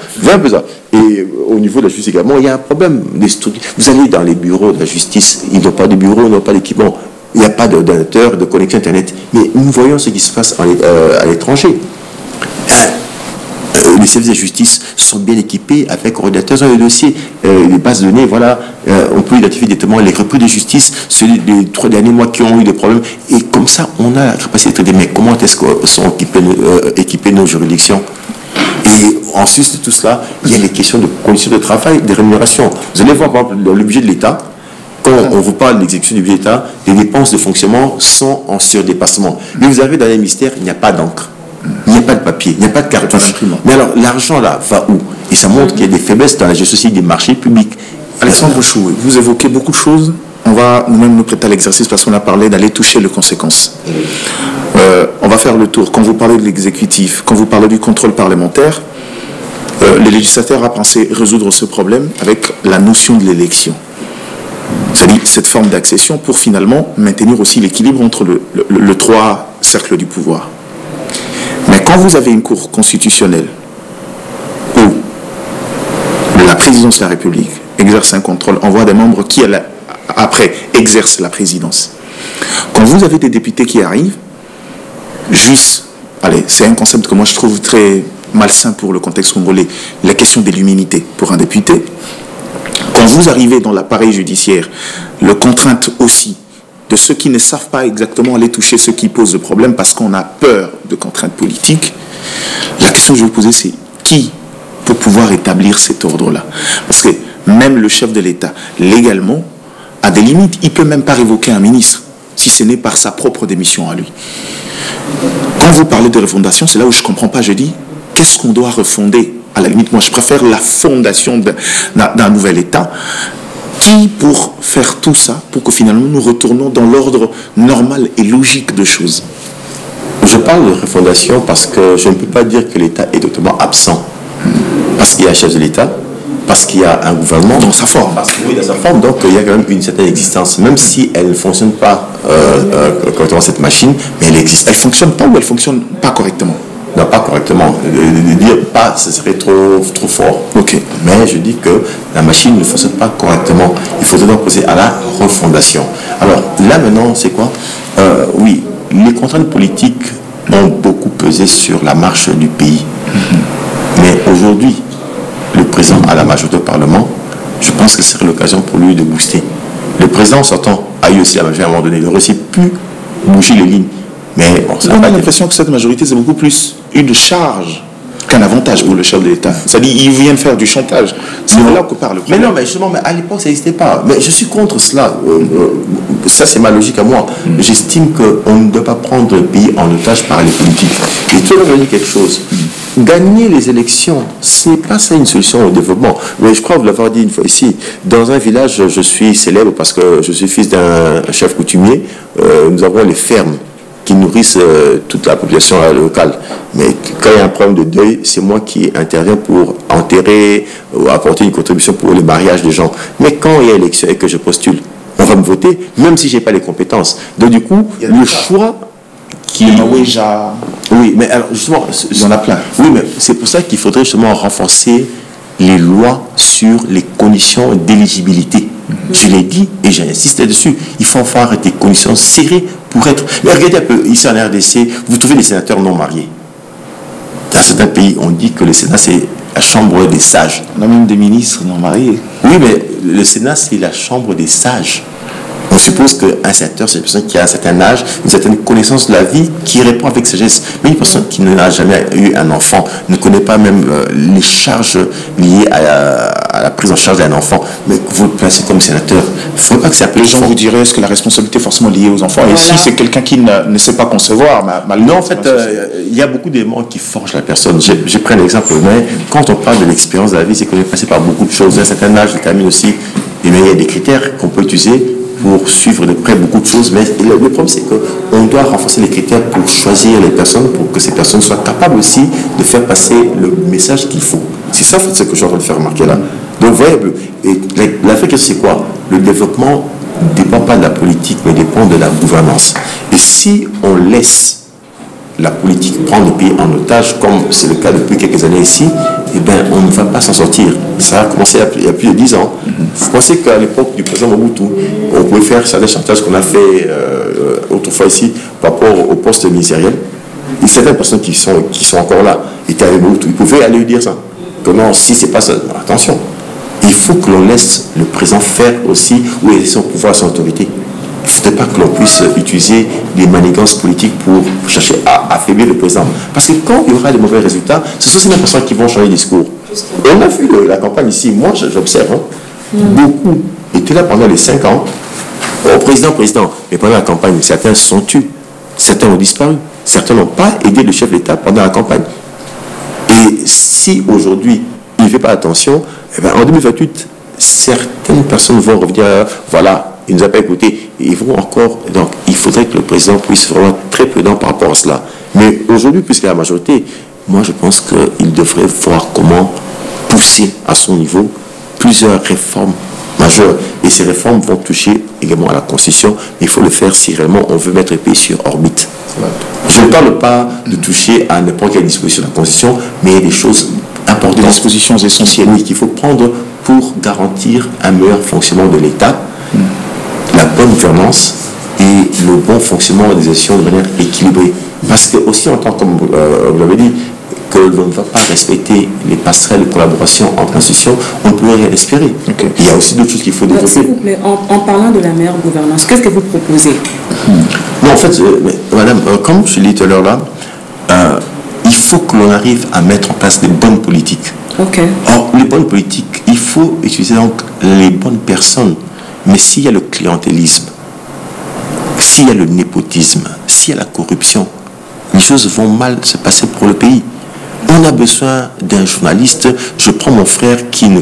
Et au niveau de la justice également, il y a un problème. Vous allez dans les bureaux de la justice, ils n'ont pas de bureau, ils n'ont pas d'équipement. Il n'y a pas d'ordinateur, de connexion Internet. Mais nous voyons ce qui se passe à l'étranger. Les services de justice sont bien équipés avec ordinateurs dans les dossiers, les bases de données, voilà, on peut identifier directement les repris de justice, ceux des 3 derniers mois qui ont eu des problèmes, et comme ça, on a la capacité de traiter, mais comment est-ce que sont équipées nos juridictions? Et en sus de tout cela, il y a les questions de conditions de travail, de rémunération. Vous allez voir, par exemple, dans le budget de l'État, quand on vous parle de l'exécution du budget de l'État, les dépenses de fonctionnement sont en surdépassement. Mais vous avez dans les ministères, il n'y a pas d'encre. Il n'y a pas de papier, il n'y a pas de cartouche. Mais alors, l'argent là va où? Et ça montre qu'il y a des faiblesses dans la gestion des marchés publics.
Alexandre Choué, vous évoquez beaucoup de choses. On va nous-mêmes nous prêter à l'exercice parce qu'on a parlé d'aller toucher les conséquences. On va faire le tour. Quand vous parlez de l'exécutif, quand vous parlez du contrôle parlementaire, le législateur a pensé résoudre ce problème avec la notion de l'élection. C'est-à-dire cette forme d'accession pour finalement maintenir aussi l'équilibre entre le 3 cercles du pouvoir. Mais quand vous avez une cour constitutionnelle où la présidence de la République exerce un contrôle, envoie des membres qui, après, exercent la présidence. Quand vous avez des députés qui arrivent, juste, allez, c'est un concept que moi je trouve très malsain pour le contexte congolais, la question de l'immunité pour un député. Quand vous arrivez dans l'appareil judiciaire, le contrainte aussi de ceux qui ne savent pas exactement aller toucher ceux qui posent le problème parce qu'on a peur de contraintes politiques, la question que je vais vous poser, c'est qui peut pouvoir établir cet ordre-là? Parce que même le chef de l'État, légalement, a des limites. Il ne peut même pas révoquer un ministre, si ce n'est par sa propre démission à lui. Quand vous parlez de refondation, c'est là où je ne comprends pas. Je dis, qu'est-ce qu'on doit refonder? À la limite, moi, je préfère la fondation d'un nouvel État. Qui pour faire tout ça, pour que finalement nous retournons dans l'ordre normal et logique de choses?
Je parle de refondation parce que je ne peux pas dire que l'État est totalement absent. Parce qu'il y a un chef de l'État, parce qu'il y a un gouvernement.
Dans sa forme.
Oui, dans sa forme. Donc il y a quand même une certaine existence, même si elle ne fonctionne pas correctement, cette machine, mais elle existe.
Elle ne fonctionne pas ou elle ne fonctionne pas correctement?
Non, pas correctement. Dire pas, ce serait trop fort.
Ok.
Mais je dis que la machine ne fonctionne pas correctement. Il faudrait donc procéder à la refondation. Alors, là maintenant, c'est quoi? Oui, les contraintes politiques ont beaucoup pesé sur la marche du pays. Mais aujourd'hui, le président a la majorité au Parlement. Je pense que ce serait l'occasion pour lui de booster. Le président sortant a eu aussi la majorité à un moment donné. Il aurait aussi pu bouger les lignes. Mais bon,
on a l'impression que cette majorité, c'est beaucoup plus une charge qu'un avantage pour le chef de l'État. C'est-à-dire qu'ils viennent faire du chantage. C'est là que parle le problème.
Mais non, mais justement, à l'époque, ça n'existait pas. Mais je suis contre cela. Ça, c'est ma logique à moi. J'estime qu'on ne doit pas prendre le pays en otage par les politiques. Et tu vas dire quelque chose. Gagner les élections, ce n'est pas ça une solution au développement. Mais je crois vous l'avoir dit une fois ici. Dans un village, je suis célèbre parce que je suis fils d'un chef coutumier. Nous avons les fermes qui nourrissent toute la population locale. Mais quand il y a un problème de deuil, c'est moi qui interviens pour enterrer ou apporter une contribution pour le mariage des gens. Mais quand il y a élection et que je postule, on va me voter, même si je n'ai pas les compétences. Donc du coup, le choix qui... Oui, mais alors justement...
Il y en a plein.
Oui, mais c'est pour ça qu'il faudrait justement renforcer les lois sur les conditions d'éligibilité. Je l'ai dit et j'insiste dessus. Il faut avoir des conditions serrées pour être... Mais regardez un peu, ici en RDC, vous trouvez des sénateurs non mariés. Dans certains pays, on dit que le Sénat, c'est la chambre des sages.
On a même des ministres non mariés.
Oui, mais le Sénat, c'est la chambre des sages. On suppose qu'un sénateur, c'est une personne qui a un certain âge, une certaine connaissance de la vie, qui répond avec sagesse. Mais une personne qui n'a jamais eu un enfant, ne connaît pas même les charges liées à la prise en charge d'un enfant, mais vous le placez comme sénateur, il ne faudrait pas que ça appelle.
Les gens vous diraient, est-ce que la responsabilité est forcément liée aux enfants? Voilà. Et si c'est quelqu'un qui ne sait pas concevoir,
non, en fait, il y a beaucoup d'éléments qui forgent la personne. J'ai pris un exemple, mais quand on parle de l'expérience de la vie, c'est qu'on est passé par beaucoup de choses. À un certain âge, je termine aussi, et il y a des critères qu'on peut utiliser pour suivre de près beaucoup de choses, mais le problème c'est qu'on doit renforcer les critères pour choisir les personnes, pour que ces personnes soient capables aussi de faire passer le message qu'il faut. C'est ça en fait ce que je suis en train de faire remarquer là. Donc vous voyez, l'Afrique c'est quoi? Le développement ne dépend pas de la politique, mais dépend de la gouvernance. Et si on laisse la politique prendre le pays en otage, comme c'est le cas depuis quelques années ici, eh bien, on ne va pas s'en sortir. Ça a commencé il y a plus de 10 ans. Vous pensez qu'à l'époque du président Mobutu, on pouvait faire certains chantages qu'on a fait autrefois ici par rapport au poste ministériel. Et certaines personnes qui sont encore là étaient avec Mobutu. Ils pouvaient aller lui dire ça. Que non, si c'est pas ça, attention. Il faut que l'on laisse le président faire aussi où il est son pouvoir, son autorité. Il ne faudrait pas que l'on puisse utiliser des manigances politiques pour chercher à affaiblir le président. Parce que quand il y aura de mauvais résultats, ce sont ces mêmes personnes qui vont changer de discours. On a vu la campagne ici, moi j'observe, beaucoup étaient là pendant les 5 ans, au président, mais pendant la campagne, certains se sont tués, certains ont disparu, certains n'ont pas aidé le chef d'État pendant la campagne. Et si aujourd'hui il ne fait pas attention, eh bien, en 2028, certaines personnes vont revenir, voilà, il ne nous a pas écoutés, ils vont encore. Donc, il faudrait que le président puisse vraiment être très prudent par rapport à cela. Mais aujourd'hui, puisqu'il y a la majorité, moi je pense qu'il devrait voir comment pousser à son niveau plusieurs réformes majeures. Et ces réformes vont toucher également à la Constitution, mais il faut le faire si réellement on veut mettre le pays sur orbite. Je ne parle pas de toucher à n'importe quelle disposition de la Constitution, mais il y a des choses importantes. Des dispositions essentielles, oui, qu'il faut prendre pour garantir un meilleur fonctionnement de l'État, la bonne gouvernance et le bon fonctionnement des institutions de manière équilibrée. Parce que aussi en tant que, comme vous l'avez dit, que l'on ne va pas respecter les passerelles de collaboration entre institutions, on ne peut rien espérer. Okay. Il y a aussi d'autres choses qu'il faut développer.
S'il vous plaît, en parlant de la meilleure gouvernance, qu'est-ce que vous proposez?
Non, en fait, madame, comme je l'ai dit tout à l'heure là, il faut que l'on arrive à mettre en place des bonnes politiques.
Okay.
Or, les bonnes politiques, il faut utiliser donc les bonnes personnes. Mais s'il y a le clientélisme, s'il y a le népotisme, s'il y a la corruption, les choses vont mal se passer pour le pays. On a besoin d'un journaliste. Je prends mon frère qui ne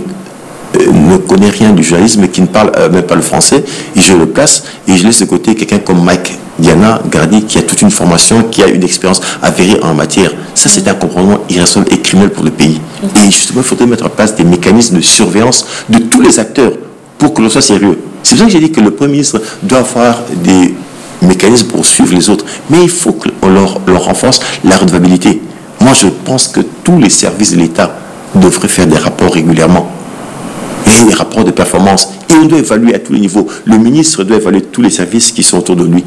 connaît rien du journalisme, qui ne parle même pas le français, et je le place, et je laisse de côté quelqu'un comme Mike Diana Gardi, qui a toute une formation, qui a une expérience avérée en matière. Ça, c'est un comportement irresponsable et criminel pour le pays. Et justement, il faudrait mettre en place des mécanismes de surveillance de tous les acteurs pour que l'on soit sérieux. C'est pour ça que j'ai dit que le Premier ministre doit avoir des mécanismes pour suivre les autres. Mais il faut qu'on leur renforce la redevabilité. Moi, je pense que tous les services de l'État devraient faire des rapports régulièrement. Et des rapports de performance. Et on doit évaluer à tous les niveaux. Le ministre doit évaluer tous les services qui sont autour de lui.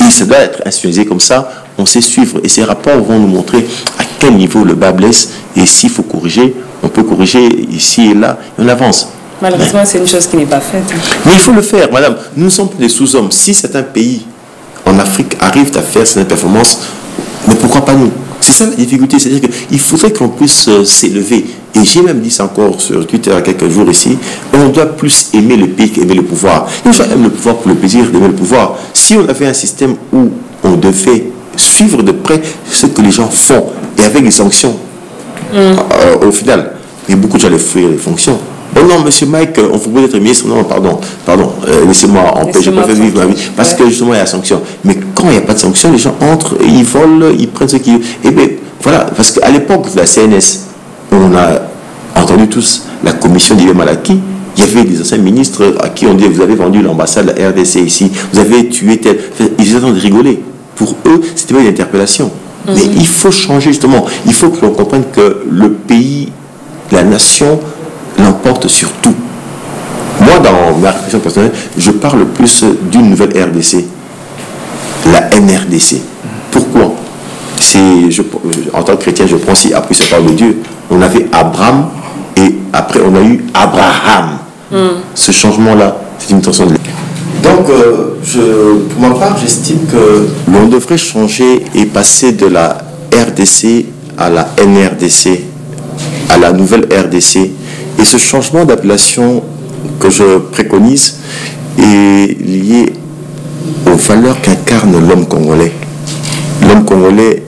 Et ça doit être institutionnalisé comme ça. On sait suivre. Et ces rapports vont nous montrer à quel niveau le bas blesse. Et s'il faut corriger, on peut corriger ici et là. Et on avance.
Malheureusement, c'est une chose qui n'est pas faite.
Mais il faut le faire, madame. Nous ne sommes pas des sous-hommes. Si certains pays en Afrique arrivent à faire certaines performances, mais pourquoi pas nous? C'est ça la difficulté. C'est-à-dire qu'il faudrait qu'on puisse s'élever. Et j'ai même dit ça encore sur Twitter il y a quelques jours ici. On doit plus aimer le pays qu'aimer le pouvoir. Les gens aiment le pouvoir pour le plaisir d'aimer le pouvoir. Si on avait un système où on devait suivre de près ce que les gens font et avec des sanctions, au final, il y a beaucoup de gens qui fuir les fonctions. Oh non, monsieur Mike, on vous peut être ministre. Non, pardon, laissez-moi en paix, je préfère vivre ma vie. Parce que justement, il y a sanction. Mais quand il n'y a pas de sanction, les gens entrent, ils volent, ils prennent ce qu'ils veulent. Et bien, voilà, parce qu'à l'époque de la CNS, on a entendu tous la commission d'Ivé Malaki. Il y avait des anciens ministres à qui on dit vous avez vendu l'ambassade de la RDC ici, vous avez tué tel. Ils étaient en train de rigoler. Pour eux, c'était pas une interpellation. Mais il faut changer justement. Il faut que l'on comprenne que le pays, la nation, l'emporte sur tout. Moi, dans ma réflexion personnelle, je parle plus d'une nouvelle RDC, la NRDC. Pourquoi? En tant que chrétien, je prends si après ça parle de Dieu. On avait Abraham et après on a eu Abraham. Ce changement-là, c'est une intention de l'État. Donc, pour ma part, j'estime que l'on devrait changer et passer de la RDC à la NRDC, à la nouvelle RDC. Et ce changement d'appellation que je préconise est lié aux valeurs qu'incarne l'homme congolais. L'homme congolais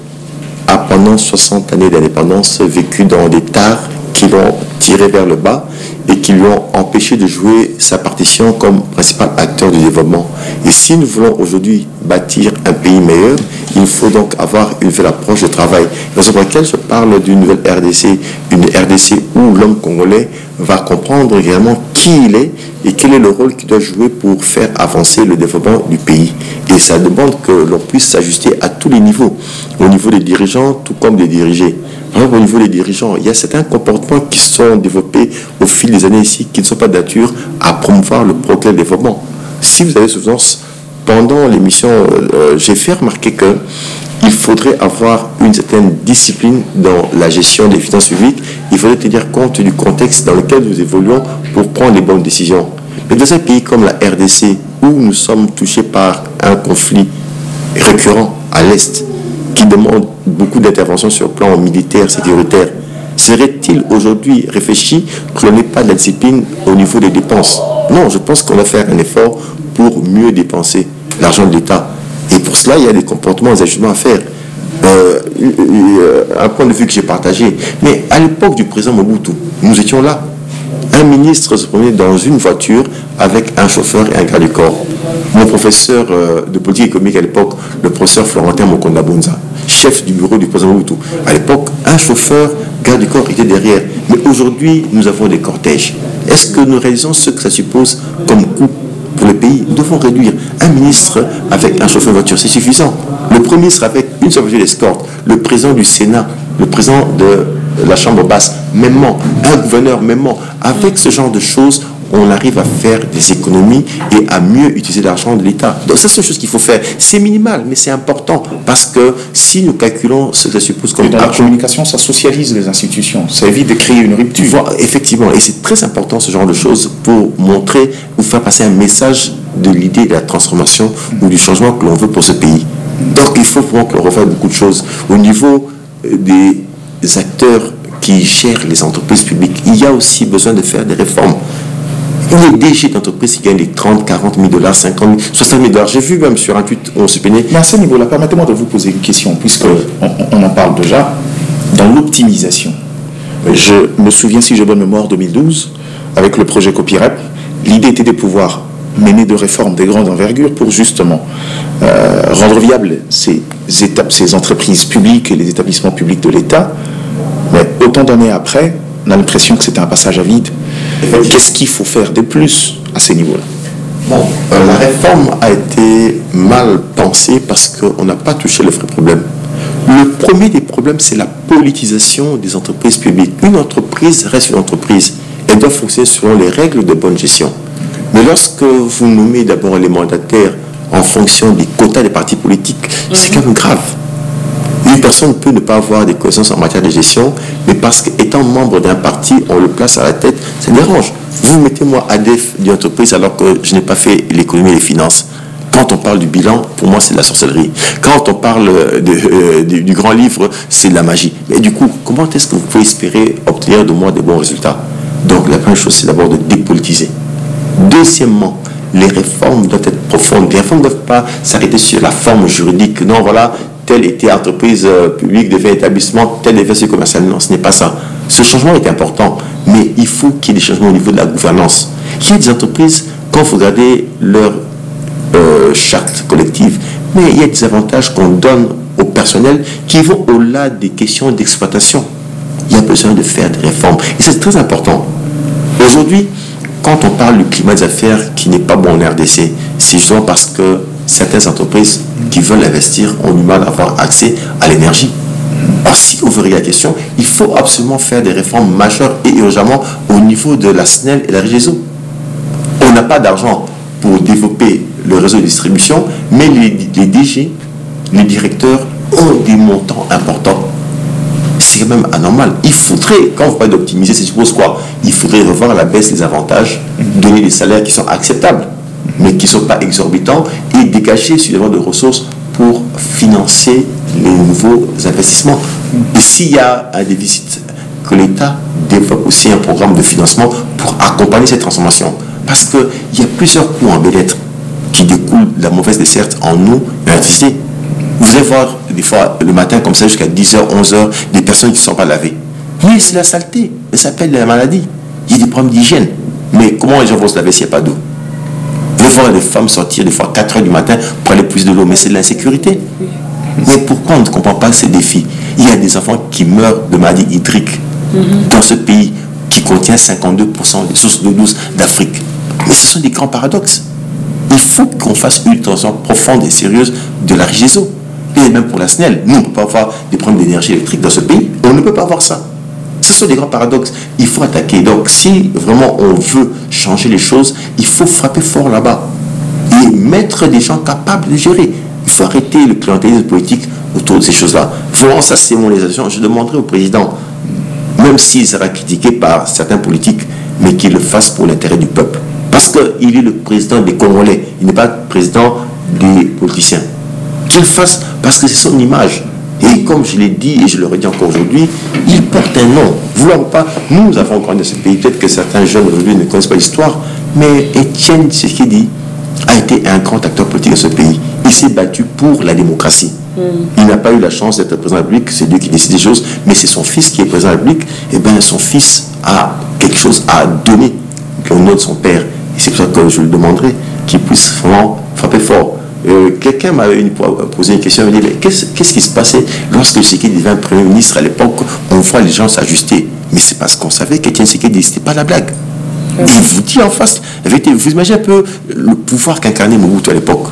a pendant 60 années d'indépendance vécu dans des tares qui l'ont tiré vers le bas et qui lui ont empêché de jouer sa partition comme principal acteur du développement. Et si nous voulons aujourd'hui bâtir un pays meilleur, Il faut donc avoir une nouvelle approche de travail. Raison pour laquelle je parle d'une nouvelle RDC, une RDC où l'homme congolais va comprendre réellement qui il est et quel est le rôle qu'il doit jouer pour faire avancer le développement du pays. Et ça demande que l'on puisse s'ajuster à tous les niveaux, au niveau des dirigeants tout comme des dirigés. Par exemple, au niveau des dirigeants, il y a certains comportements qui sont développés au fil des années ici qui ne sont pas de nature à promouvoir le progrès et le développement. Si vous avez souvenance, pendant l'émission, j'ai fait remarquer qu'il faudrait avoir une certaine discipline dans la gestion des finances publiques. Il faudrait tenir compte du contexte dans lequel nous évoluons pour prendre les bonnes décisions. Mais dans un pays comme la RDC, où nous sommes touchés par un conflit récurrent à l'Est, qui demande beaucoup d'interventions sur le plan militaire, sécuritaire, serait-il aujourd'hui réfléchi que l'on n'ait pas de la discipline au niveau des dépenses? Non, je pense qu'on va faire un effort pour mieux dépenser l'argent de l'État. Et pour cela, il y a des comportements, des ajustements à faire. Un point de vue que j'ai partagé. Mais à l'époque du président Mobutu, nous étions là. Un ministre se promenait dans une voiture avec un chauffeur et un garde du corps. Mon professeur de politique économique à l'époque, le professeur Florentin Mokonda Bonza, chef du bureau du président Mobutu. À l'époque, un chauffeur, garde du corps était derrière. Mais aujourd'hui, nous avons des cortèges. Est-ce que nous réalisons ce que ça suppose comme coût pour le pays? Nous devons réduire. Un ministre avec un chauffeur de voiture, c'est suffisant. Le premier ministre avec une seule voiture d'escorte, le président du Sénat, le président de la Chambre basse, mêmement, un gouverneur, mêmement. Avec ce genre de choses, on arrive à faire des économies et à mieux utiliser l'argent de l'État. Donc ça, c'est une chose qu'il faut faire. C'est minimal, mais c'est important. Parce que si nous calculons ce que ça suppose comme...
Et dans la communication, ça socialise les institutions. Ça évite de créer une rupture.
Effectivement, et c'est très important ce genre de choses pour montrer ou faire passer un message de l'idée de la transformation ou du changement que l'on veut pour ce pays. Donc il faut vraiment que l'on refasse beaucoup de choses. Au niveau des acteurs qui gèrent les entreprises publiques, il y a aussi besoin de faire des réformes. Les DG d'entreprises qui gagnent des 30, 40 000 $, 50 000, 60 000 $. J'ai vu même sur un tweet où on se peignait.
Mais à ce niveau-là, permettez-moi de vous poser une question, puisqu'on en parle déjà. Dans l'optimisation, je me souviens, si j'ai bonne mémoire, 2012, avec le projet Copirep, l'idée était de pouvoir mener de réformes de grande envergure pour justement rendre viables ces entreprises publiques et les établissements publics de l'État. Mais autant d'années après, on a l'impression que c'était un passage à vide. Qu'est-ce qu'il faut faire de plus à ces niveaux-là?
Bon, la réforme a été mal pensée parce qu'on n'a pas touché le vrai problème. Le premier des problèmes, c'est la politisation des entreprises publiques. Une entreprise reste une entreprise. Elle doit fonctionner selon les règles de bonne gestion. Mais lorsque vous nommez d'abord les mandataires en fonction des quotas des partis politiques, c'est quand même grave. Une personne peut ne pas avoir des connaissances en matière de gestion, mais parce qu'étant membre d'un parti, on le place à la tête, ça dérange. Vous mettez-moi ADEF d'une entreprise alors que je n'ai pas fait l'économie et les finances. Quand on parle du bilan, pour moi, c'est de la sorcellerie. Quand on parle du grand livre, c'est de la magie. Mais du coup, comment est-ce que vous pouvez espérer obtenir de moi de bons résultats? Donc, la première chose, c'est d'abord de dépolitiser. Deuxièmement, les réformes doivent être profondes. Les réformes ne doivent pas s'arrêter sur la forme juridique. Non, voilà, telle était entreprise publique, devient établissement, tel devient commercial. Non, ce n'est pas ça. Ce changement est important, mais il faut qu'il y ait des changements au niveau de la gouvernance. Il y a des entreprises, quand vous regardez leur charte collective, mais il y a des avantages qu'on donne au personnel qui vont au-delà des questions d'exploitation. Il y a besoin de faire des réformes. Et c'est très important. Aujourd'hui, quand on parle du climat des affaires qui n'est pas bon en RDC, c'est justement parce que certaines entreprises qui veulent investir ont du mal à avoir accès à l'énergie. Alors, si on veut régler la question, il faut absolument faire des réformes majeures et urgemment au niveau de la SNEL et la RGESO. On n'a pas d'argent pour développer le réseau de distribution, mais les DG, les directeurs ont des montants importants. C'est quand même anormal. Il faudrait, quand vous parlez d'optimiser, ça suppose quoi? Il faudrait revoir la baisse des avantages, donner des salaires qui sont acceptables, mais qui ne sont pas exorbitants, et dégager suffisamment de ressources pour financer les nouveaux investissements. Et s'il y a un déficit, que l'État développe aussi un programme de financement pour accompagner cette transformation. Parce qu'il y a plusieurs coûts en bel-être qui découlent de la mauvaise desserte en eau et en électricité. Vous allez voir des fois le matin comme ça jusqu'à 10h, 11h, des personnes qui ne sont pas lavées. Oui, c'est la saleté, mais ça s'appelle la maladie. Il y a des problèmes d'hygiène. Mais comment les gens vont se laver s'il n'y a pas d'eau? Vous allez voir des femmes sortir des fois à 4h du matin pour aller puiser de l'eau, mais c'est de l'insécurité. Mais pourquoi on ne comprend pas ces défis? Il y a des enfants qui meurent de maladies hydriques dans ce pays qui contient 52% des sources d'eau douce d'Afrique. Mais ce sont des grands paradoxes. Il faut qu'on fasse une transition profonde et sérieuse de la RIGESO. Et même pour la SNEL, nous, on ne peut pas avoir des problèmes d'énergie électrique dans ce pays. On ne peut pas avoir ça. Ce sont des grands paradoxes. Il faut attaquer. Donc, si vraiment on veut changer les choses, il faut frapper fort là-bas. Et mettre des gens capables de gérer. Il faut arrêter le clientélisme politique autour de ces choses-là. Vraiment, ça, c'est mon législation. Je demanderai au président, même s'il sera critiqué par certains politiques, mais qu'il le fasse pour l'intérêt du peuple. Parce qu'il est le président des Congolais. Il n'est pas le président des politiciens. Qu'il le fasse parce que c'est son image. Et comme je l'ai dit et je le redis encore aujourd'hui, il porte un nom. Vouloir ou pas, nous avons grandi dans ce pays. Peut-être que certains jeunes aujourd'hui ne connaissent pas l'histoire, mais Étienne Tshisekedi a été un grand acteur politique de ce pays. Il s'est battu pour la démocratie. Il n'a pas eu la chance d'être président de la République, c'est lui qui décide des choses, mais c'est son fils qui est président de la République. Et bien, son fils a quelque chose à donner au nom de son père. Et c'est pour ça que je lui demanderai qu'il puisse vraiment frapper fort. Quelqu'un m'a posé une question, il m'a dit, qu'est-ce qui se passait lorsque Tshisekedi devint Premier ministre à l'époque? On voit les gens s'ajuster. Mais c'est parce qu'on savait qu'Étienne Tshisekedi, c'était pas la blague. Et il vous dit en face, vous imaginez un peu le pouvoir qu'incarnait Mobutu à l'époque.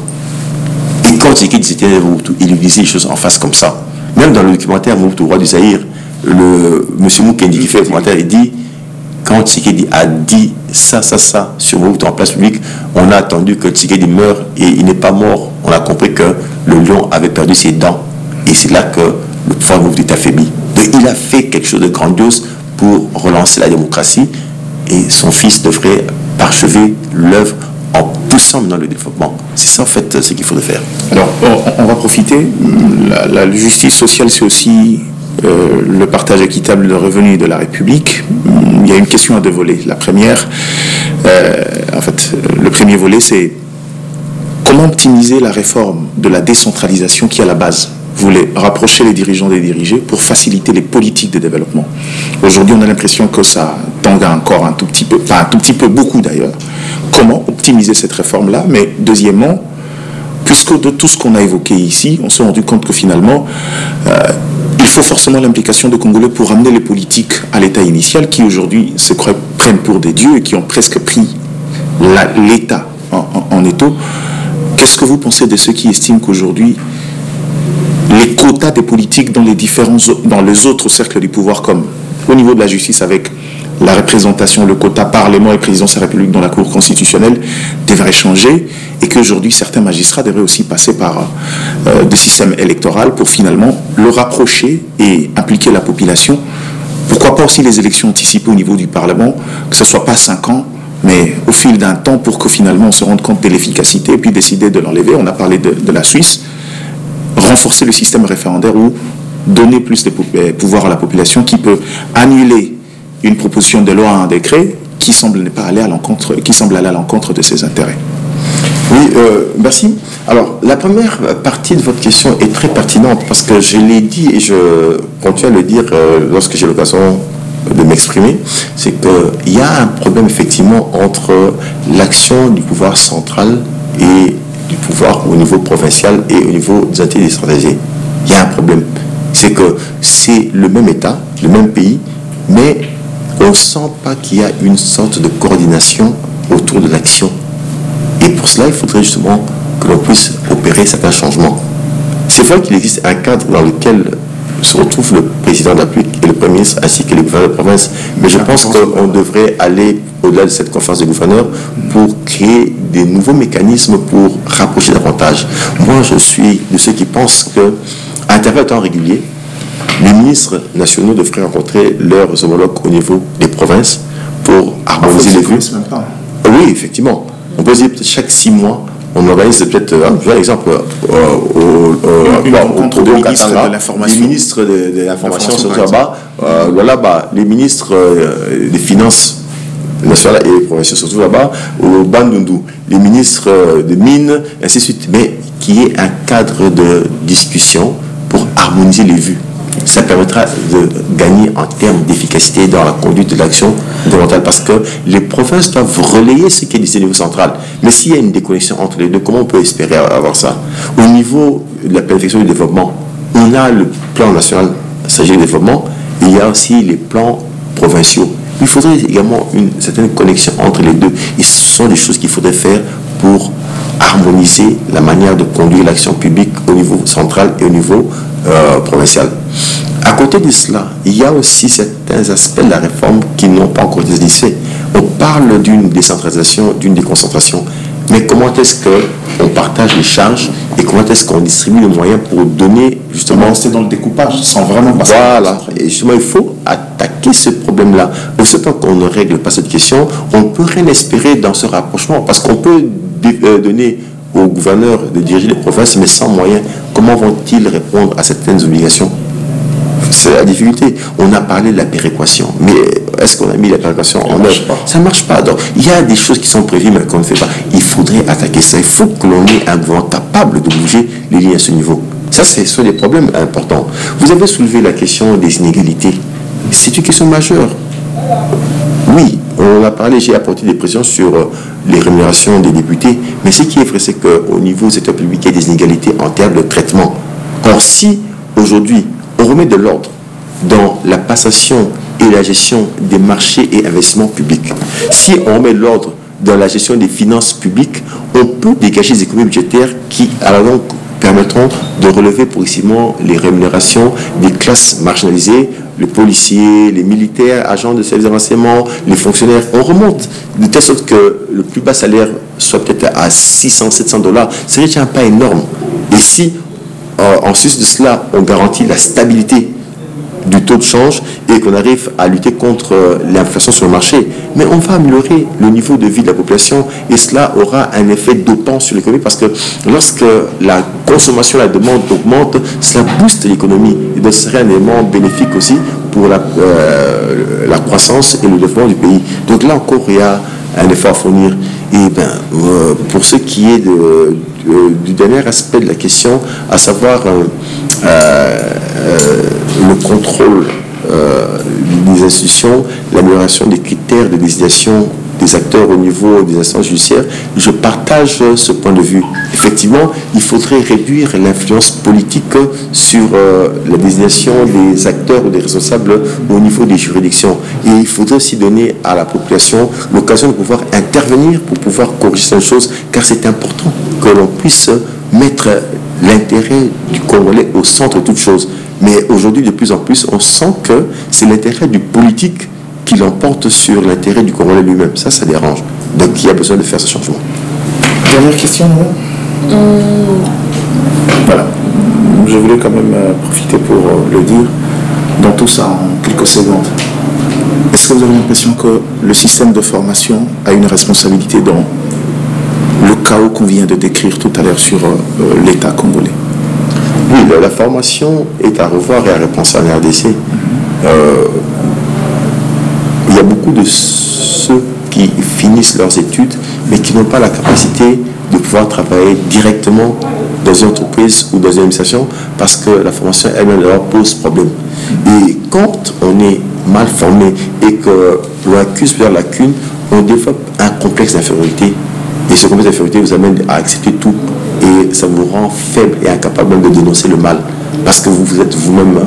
Et quand Tshisekedi c'était Mobutu, il lui disait les choses en face comme ça. Même dans le documentaire Mobutu, roi du Zaïre, M. Mukendi qui fait le documentaire, il dit, quand Tshisekedi a dit ça sur Mobutu en place publique, on a attendu que Tshisekedi meure et il n'est pas mort. On a compris que le lion avait perdu ses dents. Et c'est là que le pouvoir Mobutu est affaibli. Donc il a fait quelque chose de grandiose pour relancer la démocratie et son fils devrait parchever l'œuvre en poussant maintenant le développement. C'est ça en fait ce qu'il faut faire.
Alors on va profiter. La justice sociale, c'est aussi le partage équitable de revenus de la République. Il y a une question à deux volets. La première, le premier volet, c'est comment optimiser la réforme de la décentralisation qui est à la base. Vous voulez rapprocher les dirigeants des dirigés pour faciliter les politiques de développement. Aujourd'hui, on a l'impression que ça tangue encore un tout petit peu, pas un tout petit peu, beaucoup d'ailleurs. Comment optimiser cette réforme-là? Mais deuxièmement, puisque de tout ce qu'on a évoqué ici, on s'est rendu compte que finalement, il faut forcément l'implication de Congolais pour amener les politiques à l'état initial qui aujourd'hui se prennent pour des dieux et qui ont presque pris l'État en étau. Qu'est-ce que vous pensez de ceux qui estiment qu'aujourd'hui, les quotas des politiques dans les autres cercles du pouvoir, comme au niveau de la justice avec la représentation, le quota Parlement et Présidence de la République dans la Cour constitutionnelle, devraient changer et qu'aujourd'hui certains magistrats devraient aussi passer par des systèmes électoraux pour finalement le rapprocher et impliquer la population. Pourquoi pas aussi les élections anticipées au niveau du Parlement, que ce ne soit pas 5 ans, mais au fil d'un temps pour que finalement on se rende compte de l'efficacité et puis décider de l'enlever. On a parlé de la Suisse. Renforcer le système référendaire ou donner plus de pouvoir à la population qui peut annuler une proposition de loi à un décret qui semble ne pas aller à l'encontre, qui semble aller à l'encontre de ses intérêts.
Oui, merci. Alors, la première partie de votre question est très pertinente parce que je l'ai dit et je continue à le dire lorsque j'ai l'occasion de m'exprimer, c'est qu'il y a un problème effectivement entre l'action du pouvoir central et du pouvoir au niveau provincial et au niveau des entités décentralisées. Il y a un problème. C'est que c'est le même État, le même pays, mais on ne sent pas qu'il y a une sorte de coordination autour de l'action. Et pour cela, il faudrait justement que l'on puisse opérer certains changements. C'est vrai qu'il existe un cadre dans lequel se retrouve le président de la République et le Premier ministre ainsi que les gouverneurs de province, mais je pense qu'on devrait aller au-delà de cette conférence des gouverneurs pour créer des nouveaux mécanismes pour rapprocher davantage. Moi, je suis de ceux qui pensent qu'à intervalles de temps réguliers, les ministres nationaux devraient rencontrer leurs homologues au niveau des provinces pour harmoniser les vues. Oui, effectivement. On peut dire peut-être chaque 6 mois, on organise peut-être, par exemple, les ministres de l'information sont là-bas, les ministres des finances nationales et provinciales se retrouvent là-bas, au Bandundu, les ministres de mines, ainsi de suite, mais qui est un cadre de discussion pour harmoniser les vues. ça permettra de gagner en termes d'efficacité dans la conduite de l'action gouvernementale, parce que les provinces doivent relayer ce qui est décidé au niveau central. Mais s'il y a une déconnexion entre les deux, comment on peut espérer avoir ça? Au niveau de la planification du développement, on a le plan national stratégique de développement, et il y a aussi les plans provinciaux. Il faudrait également une certaine connexion entre les deux, et ce sont des choses qu'il faudrait faire pour harmoniser la manière de conduire l'action publique au niveau central et au niveau provincial. À côté de cela, il y a aussi certains aspects de la réforme qui n'ont pas encore été décidés. On parle d'une décentralisation, d'une déconcentration, mais comment est-ce qu'on partage les charges et comment est-ce qu'on distribue les moyens pour donner justement...
Rester dans le découpage sans vraiment passer...
Voilà, et justement il faut attaquer ce problème-là. Au temps qu'on ne règle pas cette question, on ne peut rien espérer dans ce rapprochement, parce qu'on peut donner aux gouverneurs de diriger les provinces, mais sans moyens, comment vont-ils répondre à certaines obligations? C'est la difficulté. On a parlé de la péréquation, mais est-ce qu'on a mis la péréquation en œuvre? Ça ne marche pas. Donc, il y a des choses qui sont prévues, mais qu'on ne fait pas. Il faudrait attaquer ça. Il faut que l'on ait un gouvernement capable de bouger les lignes à ce niveau. Ça, ce sont des problèmes importants. Vous avez soulevé la question des inégalités. C'est une question majeure. Oui, on a parlé, j'ai apporté des pressions sur les rémunérations des députés, mais ce qui est vrai, c'est qu'au niveau du secteur public, il y a des inégalités en termes de traitement. Or, si aujourd'hui, on remet de l'ordre dans la passation et la gestion des marchés et investissements publics, si on remet de l'ordre dans la gestion des finances publiques, on peut dégager des économies budgétaires qui, à la longue, permettront de relever progressivement les rémunérations des classes marginalisées, les policiers, les militaires, agents de services de renseignement, les fonctionnaires. On remonte de telle sorte que le plus bas salaire soit peut-être à 600, 700 $. C'est déjà un pas énorme. Et si, en sus de cela, on garantit la stabilité du taux de change et qu'on arrive à lutter contre l'inflation sur le marché, mais on va améliorer le niveau de vie de la population et cela aura un effet dopant sur l'économie, parce que lorsque la consommation, la demande augmente, cela booste l'économie et donc ce serait un élément bénéfique aussi pour la croissance et le développement du pays. Donc là encore, il y a un effort à fournir. Et pour ce qui est du dernier aspect de la question, à savoir le contrôle des institutions, l'amélioration des critères de désignation des acteurs au niveau des instances judiciaires, je partage ce point de vue. Effectivement, il faudrait réduire l'influence politique sur la désignation des acteurs ou des responsables au niveau des juridictions. Et il faudrait aussi donner à la population l'occasion de pouvoir intervenir pour pouvoir corriger cette chose, car c'est important que l'on puisse mettre l'intérêt du Congolais au centre de toute chose. Mais aujourd'hui, de plus en plus, on sent que c'est l'intérêt du politique qui l'emporte sur l'intérêt du Congolais lui-même. Ça dérange. Donc, il y a besoin de faire ce changement.
Dernière question, Voilà. Je voulais quand même profiter pour le dire dans tout ça en quelques secondes. Est-ce que vous avez l'impression que le système de formation a une responsabilité dans le chaos qu'on vient de décrire tout à l'heure sur l'État congolais?
Oui, la formation est à revoir et à repenser en RDC. Il y a beaucoup de ceux qui finissent leurs études, mais qui n'ont pas la capacité de pouvoir travailler directement dans une entreprise ou dans une administration, parce que la formation elle-même leur pose problème. Et quand on est mal formé et que l'on accuse plusieurs lacunes, on développe un complexe d'infériorité. Et ce complexe d'infériorité vous amène à accepter tout. Et ça vous rend faible et incapable même de dénoncer le mal. Parce que vous êtes vous-même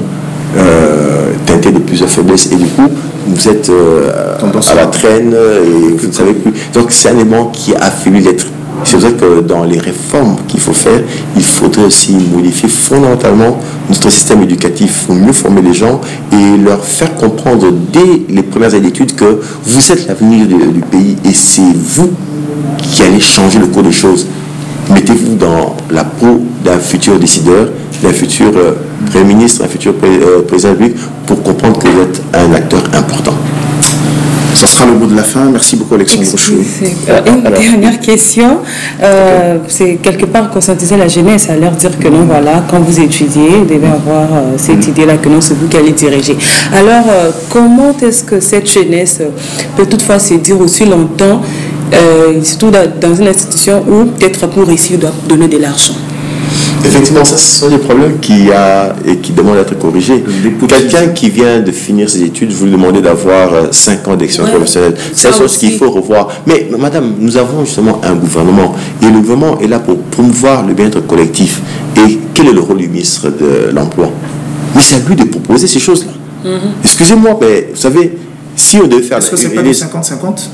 teinté de plusieurs faiblesses. Et du coup, vous êtes à la traîne et vous ne savez plus. Donc c'est un élément qui affaiblit l'être. C'est vrai que dans les réformes qu'il faut faire, il faudrait aussi modifier fondamentalement notre système éducatif pour mieux former les gens et leur faire comprendre dès les premières années d'études que vous êtes l'avenir du pays et c'est vous qui allez changer le cours des choses. Mettez-vous dans la peau d'un futur décideur, d'un futur Premier ministre, un futur président de la République pour comprendre que vous êtes un acteur important.
Ça sera le mot de la fin. Merci beaucoup, Alexandre Rocheux.
Une dernière question. C'est quelque part conscientiser la jeunesse, à leur dire que non, voilà, quand vous étudiez, vous devez avoir cette idée-là, que non, c'est vous qui allez diriger. Alors, comment est-ce que cette jeunesse peut toutefois se dire aussi longtemps, surtout dans une institution où, peut-être pour réussir, doit donner de l'argent?
Effectivement, ça, ce sont des problèmes qui demandent d'être corrigés. Quelqu'un qui vient de finir ses études, vous lui demandez d'avoir 5 ans d'expérience professionnelle. C'est la chose qu'il faut revoir. Mais madame, nous avons justement un gouvernement. Et le gouvernement est là pour promouvoir le bien-être collectif. Et quel est le rôle du ministre de l'Emploi? Mais c'est à lui de proposer ces choses-là. Excusez-moi, mais vous savez, si on devait faire...
Est-ce que c'est pas du 50-50?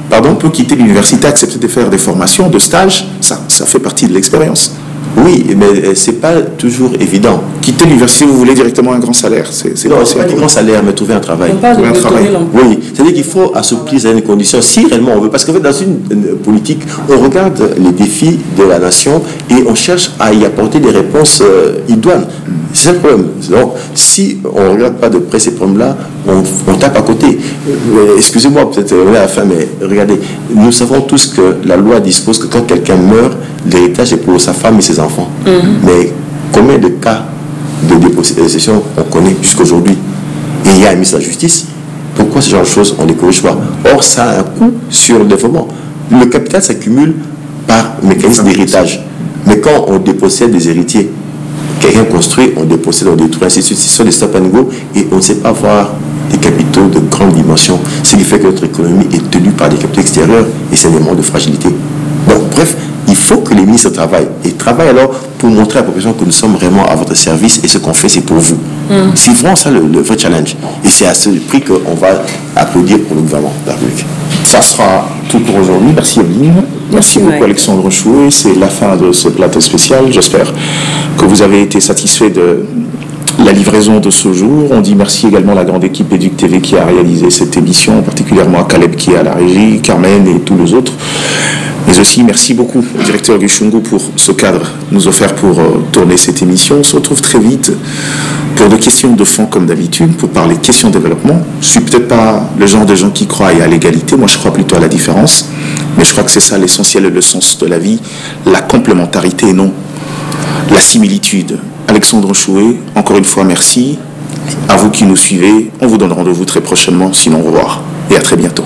Pardon?
On peut quitter l'université, accepter de faire des formations, de stages, ça fait partie de l'expérience.
Oui, mais c'est pas toujours évident.
Quitter l'université, vous voulez directement un grand salaire?
Non, c'est pas un grand salaire, mais trouver un travail.
Trouver un travail.
Oui, c'est-à-dire qu'il faut assouplir certaines conditions, si réellement on veut. Parce qu'en fait, dans une politique, on regarde les défis de la nation et on cherche à y apporter des réponses idoines. C'est ça le problème. Donc, si on ne regarde pas de près ces problèmes-là, on tape à côté. Excusez-moi, peut-être on est à la fin, mais regardez, nous savons tous que la loi dispose que quand quelqu'un meurt, l'héritage est pour sa femme et ses enfants. Mais combien de cas de dépossession on connaît jusqu'aujourd'hui? Et il y a un ministre de la Justice. Pourquoi ce genre de choses, on ne les corrige pas? Or, ça a un coût sur le développement. Le capital s'accumule par mécanisme d'héritage. Mais quand on dépossède des héritiers, quelqu'un construit, on dépossède, on détruit, ainsi de suite. Ce sont des stop and go et on ne sait pas avoir des capitaux de grande dimension. Ce qui fait que notre économie est tenue par des capitaux extérieurs et c'est un élément de fragilité. Bon, bref, il faut que les ministres travaillent. Et travaillent alors pour montrer à la population que nous sommes vraiment à votre service et ce qu'on fait, c'est pour vous. C'est vraiment ça le vrai challenge. Et c'est à ce prix qu'on va applaudir pour le gouvernement de la République.
Ça sera tout pour aujourd'hui. Merci Evelyne. Merci beaucoup Alexandre Chouet. C'est la fin de ce plateau spécial. J'espère que vous avez été satisfait de la livraison de ce jour. On dit merci également à la grande équipe Éduc TV qui a réalisé cette émission, particulièrement à Caleb qui est à la régie, Carmen et tous les autres. Mais aussi merci beaucoup au directeur Guichungu pour ce cadre nous offert pour tourner cette émission. On se retrouve très vite pour des questions de fond comme d'habitude, pour parler questions de développement. Je suis peut-être pas le genre de gens qui croient à l'égalité, moi je crois plutôt à la différence, mais je crois que c'est ça l'essentiel et le sens de la vie, la complémentarité et non la similitude. Alexandre Chouet, encore une fois merci. À vous qui nous suivez, on vous donne rendez-vous très prochainement, sinon au revoir et à très bientôt.